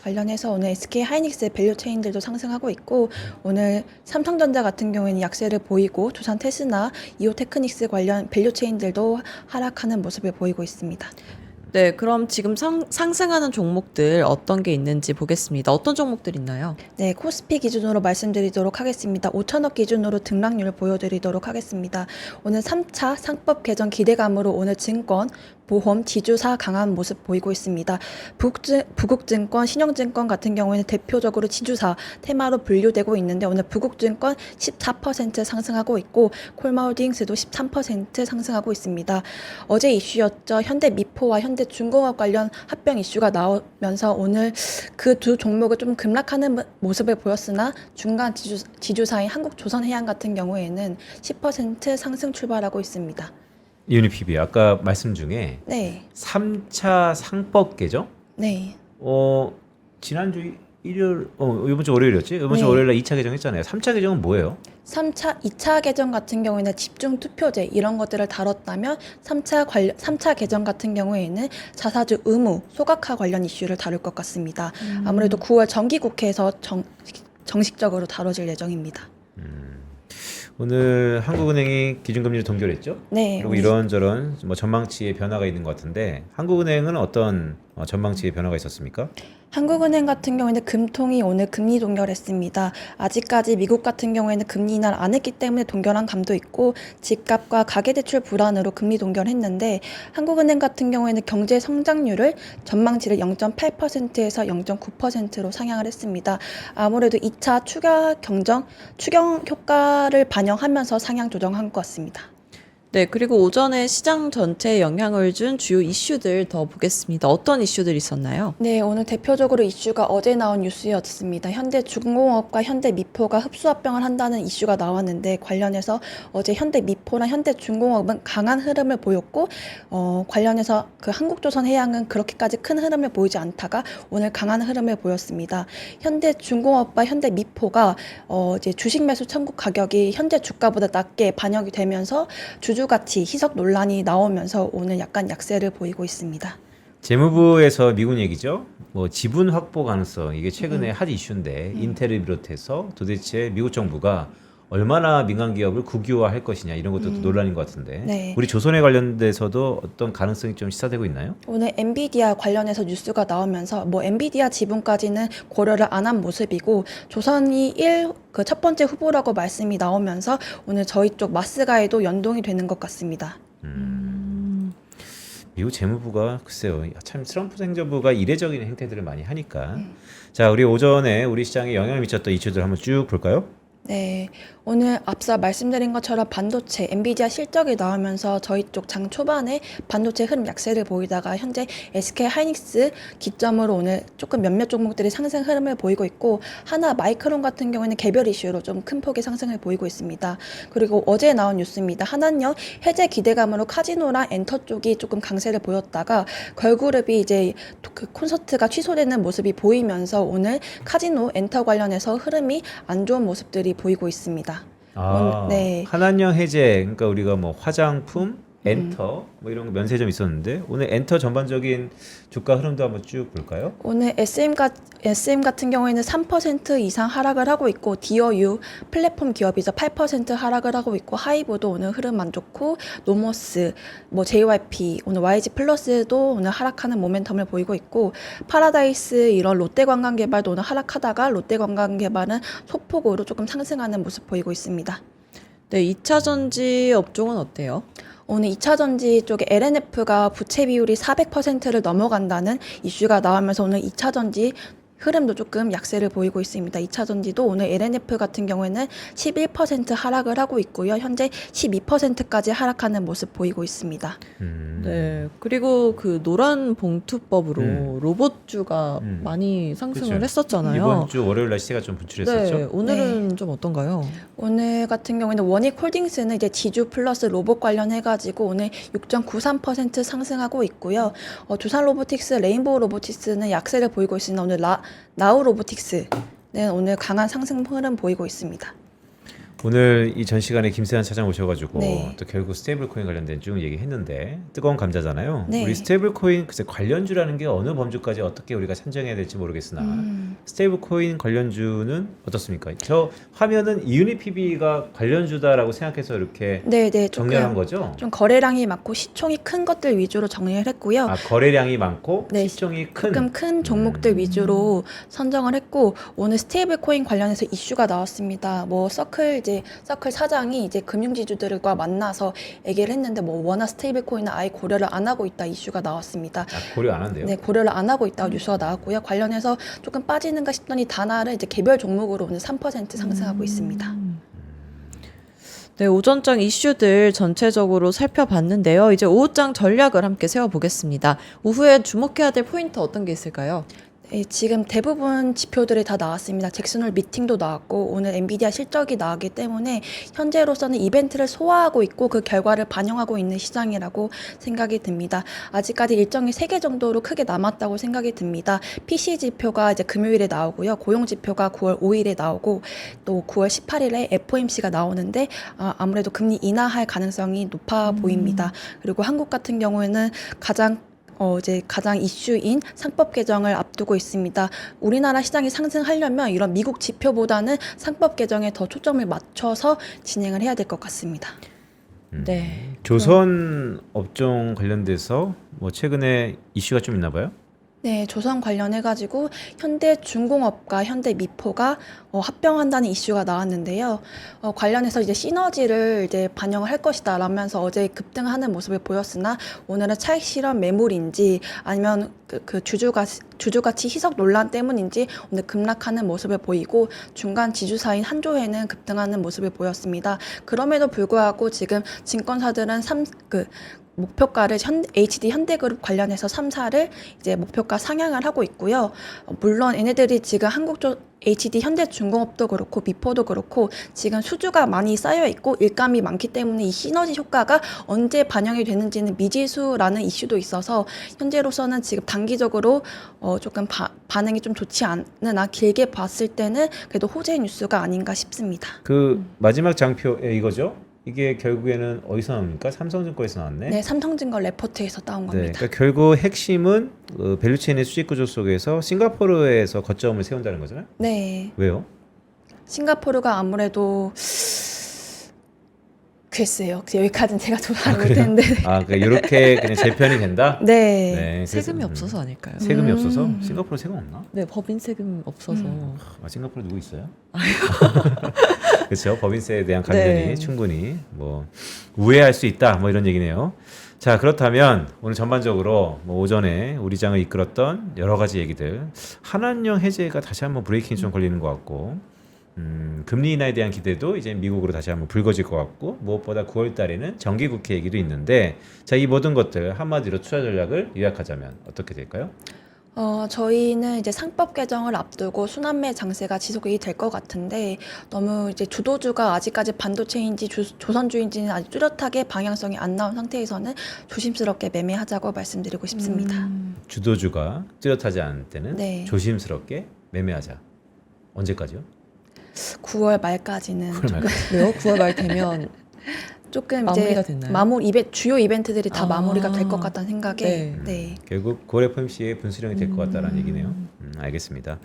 관련해서 오늘 SK 하이닉스 밸류 체인들도 상승하고 있고 오늘 삼성전자 같은 경우에는 약세를 보이고 두산 테스나 이오테크닉스 관련 밸류 체인들도 하락하는 모습을 보이고 있습니다. 네, 그럼 지금 상승하는 종목들 어떤 게 있는지 보겠습니다. 어떤 종목들 있나요? 네, 코스피 기준으로 말씀드리도록 하겠습니다. 5천억 기준으로 등락률을 보여드리도록 하겠습니다. 오늘 3차 상법 개정 기대감으로 오늘 증권, 보험, 지주사 강한 모습 보이고 있습니다. 부국증권, 신영증권 같은 경우에는 대표적으로 지주사 테마로 분류되고 있는데 오늘 부국증권 14% 상승하고 있고 콜마홀딩스도 13% 상승하고 있습니다. 어제 이슈였죠. 현대미포와 현대중공업 관련 합병 이슈가 나오면서 오늘 그 두 종목을 좀 급락하는 모습을 보였으나 중간 지주사인 한국조선해양 같은 경우에는 10% 상승 출발하고 있습니다. 이윤희 PB 아까 말씀 중에 네. 3차 상법 개정? 네. 지난주 일요일, 이번 주 월요일이었지? 이번 주 네. 월요일날 2차 개정했잖아요. 3차 개정은 뭐예요? 2차 개정 같은 경우에는 집중 투표제 이런 것들을 다뤘다면 3차 개정 같은 경우에는 자사주 의무 소각화 관련 이슈를 다룰 것 같습니다. 아무래도 9월 정기국회에서 정식적으로 다뤄질 예정입니다. 오늘 한국은행이 기준금리를 동결했죠? 네. 그리고 이런저런 뭐 전망치의 변화가 있는 것 같은데 한국은행은 어떤 전망치에 변화가 있었습니까? 한국은행 같은 경우에는 금통이 오늘 금리 동결했습니다. 아직까지 미국 같은 경우에는 금리 인하를 안 했기 때문에 동결한 감도 있고 집값과 가계대출 불안으로 금리 동결했는데 한국은행 같은 경우에는 경제 성장률을 전망치를 0.8%에서 0.9%로 상향을 했습니다. 아무래도 2차 추경 효과를 반영하면서 상향 조정한 것 같습니다. 네, 그리고 오전에 시장 전체에 영향을 준 주요 이슈들 더 보겠습니다. 어떤 이슈들이 있었나요? 네, 오늘 대표적으로 이슈가 어제 나온 뉴스였습니다. 현대중공업과 현대미포가 흡수합병을 한다는 이슈가 나왔는데 관련해서 어제 현대미포랑 현대중공업은 강한 흐름을 보였고 관련해서 그 한국조선해양은 그렇게까지 큰 흐름을 보이지 않다가 오늘 강한 흐름을 보였습니다. 현대중공업과 현대미포가 이제 주식 매수 청구 가격이 현재 주가보다 낮게 반영이 되면서 주주가치 희석 논란이 나오면서 오늘 약간 약세를 보이고 있습니다. 재무부에서 미군 얘기죠. 뭐 지분 확보 가능성 이게 최근에 핫 이슈인데 인텔을 비롯해서 도대체 미국 정부가 얼마나 민간 기업을 국유화할 것이냐 이런 것도 논란인 것 같은데 네. 우리 조선에 관련돼서도 어떤 가능성이 좀 시사되고 있나요? 오늘 엔비디아 관련해서 뉴스가 나오면서 뭐 엔비디아 지분까지는 고려를 안 한 모습이고 조선이 그 첫 번째 후보라고 말씀이 나오면서 오늘 저희 쪽 마스가에도 연동이 되는 것 같습니다. 미국 재무부가 글쎄요 참 트럼프 행정부가 이례적인 행태들을 많이 하니까 자 우리 오전에 우리 시장에 영향을 미쳤던 이슈들 한번 쭉 볼까요? 네, 오늘 앞서 말씀드린 것처럼 반도체, 엔비디아 실적이 나오면서 저희 쪽 장 초반에 반도체 흐름 약세를 보이다가 현재 SK 하이닉스 기점으로 오늘 조금 몇몇 종목들이 상승 흐름을 보이고 있고 하나 마이크론 같은 경우에는 개별 이슈로 좀 큰 폭의 상승을 보이고 있습니다. 그리고 어제 나온 뉴스입니다. 한한령 해제 기대감으로 카지노랑 엔터 쪽이 조금 강세를 보였다가 걸그룹이 이제 그 콘서트가 취소되는 모습이 보이면서 오늘 카지노 엔터 관련해서 흐름이 안 좋은 모습들이 보이고 있습니다. 네. 한한령 해제 그러니까 우리가 뭐 화장품, 엔터 뭐 이런 거 면세점 있었는데 오늘 엔터 전반적인 주가 흐름도 한번 쭉 볼까요? 오늘 SM 같은 경우에는 3% 이상 하락을 하고 있고 디어유 플랫폼 기업에서 8% 하락을 하고 있고 하이보도 오늘 흐름 안 좋고 노모스, 뭐 JYP, 오늘 YG 플러스도 오늘 하락하는 모멘텀을 보이고 있고 파라다이스 이런 롯데관광개발도 오늘 하락하다가 롯데관광개발은 소폭으로 조금 상승하는 모습 보이고 있습니다. 네, 2차 전지 업종은 어때요? 오늘 2차 전지 쪽에 LNF가 부채 비율이 400%를 넘어간다는 이슈가 나오면서 오늘 2차 전지 흐름도 조금 약세를 보이고 있습니다. 2차 전지도 오늘 LNF 같은 경우에는 11% 하락을 하고 있고요. 현재 12%까지 하락하는 모습 보이고 있습니다. 네, 그리고 그 노란 봉투법으로 로봇주가 음. 많이 상승을 그렇죠. 했었잖아요. 이번 주 월요일 날 시세가 좀 분출했었죠. 네, 오늘은 좀 어떤가요? 오늘 같은 경우에는 원익홀딩스는 이제 지주 플러스 로봇 관련해가지고 오늘 6.93% 상승하고 있고요. 두산 로보틱스, 레인보우 로보틱스는 약세를 보이고 있으나 오늘 나우 로보틱스는 오늘 강한 상승 흐름 보이고 있습니다. 오늘 이 전 시간에 김세한 차장 오셔가지고 네. 또 결국 스테이블 코인 관련된 쭉 얘기했는데 뜨거운 감자잖아요. 네. 우리 스테이블 코인 글쎄 관련주라는 게 어느 범주까지 어떻게 우리가 산정해야 될지 모르겠으나 스테이블 코인 관련주는 어떻습니까? 저 화면은 이유니PB가 관련주다라고 생각해서 이렇게 네네, 정리한 조금 거죠? 좀 거래량이 많고 시총이 큰 것들 위주로 정리를 했고요. 아 거래량이 많고 네, 시총이 큰 조금 큰 종목들 위주로 선정을 했고 오늘 스테이블 코인 관련해서 이슈가 나왔습니다. 뭐 서클 사장이 이제 금융지주들과 만나서 얘기를 했는데 뭐 워낙 스테이블 코인은 아예 고려를 안 하고 있다 이슈가 나왔습니다. 아, 고려 안 한대요? 네, 고려를 안 하고 있다고 뉴스가 나왔고요. 관련해서 조금 빠지는가 싶더니 다나를 이제 개별 종목으로 오늘 3% 상승하고 있습니다. 네, 오전장 이슈들 전체적으로 살펴봤는데요. 이제 오후장 전략을 함께 세워보겠습니다. 오후에 주목해야 될 포인트 어떤 게 있을까요? 네, 지금 대부분 지표들이 다 나왔습니다. 잭슨홀 미팅도 나왔고 오늘 엔비디아 실적이 나왔기 때문에 현재로서는 이벤트를 소화하고 있고 그 결과를 반영하고 있는 시장이라고 생각이 듭니다. 아직까지 일정이 3개 정도로 크게 남았다고 생각이 듭니다. PC 지표가 이제 금요일에 나오고요. 고용 지표가 9월 5일에 나오고 또 9월 18일에 FOMC가 나오는데 아무래도 금리 인하할 가능성이 높아 보입니다. 그리고 한국 같은 경우에는 가장 이슈인 상법 개정을 앞두고 있습니다. 우리나라 시장이 상승하려면 이런 미국 지표보다는 상법 개정에 더 초점을 맞춰서 진행을 해야 될 것 같습니다. 네. 조선 업종 관련돼서 뭐 최근에 이슈가 좀 있나 봐요? 네, 조선 관련해가지고 현대중공업과 현대미포가 합병한다는 이슈가 나왔는데요. 관련해서 이제 시너지를 이제 반영을 할 것이다 라면서 어제 급등하는 모습을 보였으나 오늘은 차익 실현 매물인지 아니면 그 주주가치 희석 논란 때문인지 오늘 급락하는 모습을 보이고 중간 지주사인 한조회는 급등하는 모습을 보였습니다. 그럼에도 불구하고 지금 증권사들은 목표가를 HD 현대그룹 관련해서 3사를 이제 목표가 상향을 하고 있고요. 물론 얘네들이 지금 HD 현대중공업도 그렇고 미포도 그렇고 지금 수주가 많이 쌓여 있고 일감이 많기 때문에 이 시너지 효과가 언제 반영이 되는지는 미지수라는 이슈도 있어서 현재로서는 지금 단기적으로 조금 반응이 좀 좋지 않으나 길게 봤을 때는 그래도 호재 뉴스가 아닌가 싶습니다. 그 마지막 장표 이거죠? 이게 결국에는 어디서 나옵니까? 삼성증권에서 나왔네. 네, 삼성증권 레포트에서 따온 네, 겁니다. 그러니까 결국 핵심은 밸류체인의 수직 구조 속에서 싱가포르에서 거점을 세운다는 거잖아요. 네, 왜요? 싱가포르가 아무래도 글쎄요. 여기까지는 제가 조사를 그래요? 못했는데. 아, 그러니까 이렇게 그냥 재편이 된다? 네. 네, 세금이 그래서, 없어서 아닐까요? 세금이 음. 없어서? 싱가포르 세금 없나? 네, 법인 세금 없어서. 아, 싱가포르 누구 있어요? 그렇죠. 법인세에 대한 감면이 네. 충분히 뭐 우회할 수 있다. 뭐 이런 얘기네요. 자, 그렇다면 오늘 전반적으로 뭐 오전에 우리 장을 이끌었던 여러 가지 얘기들, 한한령 해제가 다시 한번 브레이킹이 좀 걸리는 것 같고, 금리 인하에 대한 기대도 이제 미국으로 다시 한번 불거질 것 같고, 무엇보다 9월 달에는 정기국회 얘기도 있는데, 자, 이 모든 것들 한마디로 투자 전략을 요약하자면 어떻게 될까요? 저희는 이제 상법 개정을 앞두고 순환매 장세가 지속이 될 것 같은데 너무 이제 주도주가 아직까지 반도체인지 조선주인지는 아직 뚜렷하게 방향성이 안 나온 상태에서는 조심스럽게 매매하자고 말씀드리고 싶습니다. 주도주가 뚜렷하지 않을 때는 네. 조심스럽게 매매하자. 언제까지요? 9월 말까지는 9월 말까지. 왜요? 9월 말 되면 조금 마무리가 이제 됐나요? 주요 이벤트들이 다 아. 마무리가 될 것 같다는 생각에 네. 네. 결국 9월 FOMC의 분수령이 될 것 같다는 얘기네요. 알겠습니다.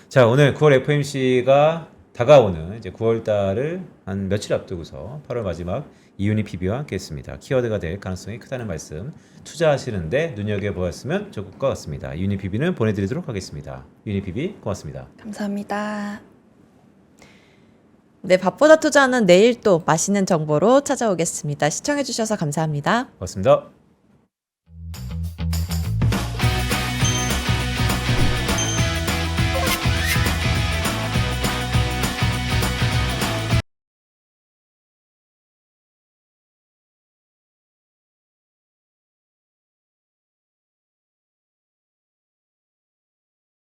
자, 오늘 9월 FOMC가 다가오는 이제 9월 달을 한 며칠 앞두고서 8월 마지막 이윤희 PB와 함께했습니다. 키워드가 될 가능성이 크다는 말씀, 투자하시는데 눈여겨보았으면 좋을 것 같습니다. 이윤희 PB는 보내드리도록 하겠습니다. 이윤희 PB 고맙습니다. 감사합니다. 네, 밥보다 투자는 내일 또 맛있는 정보로 찾아오겠습니다. 시청해주셔서 감사합니다. 고맙습니다.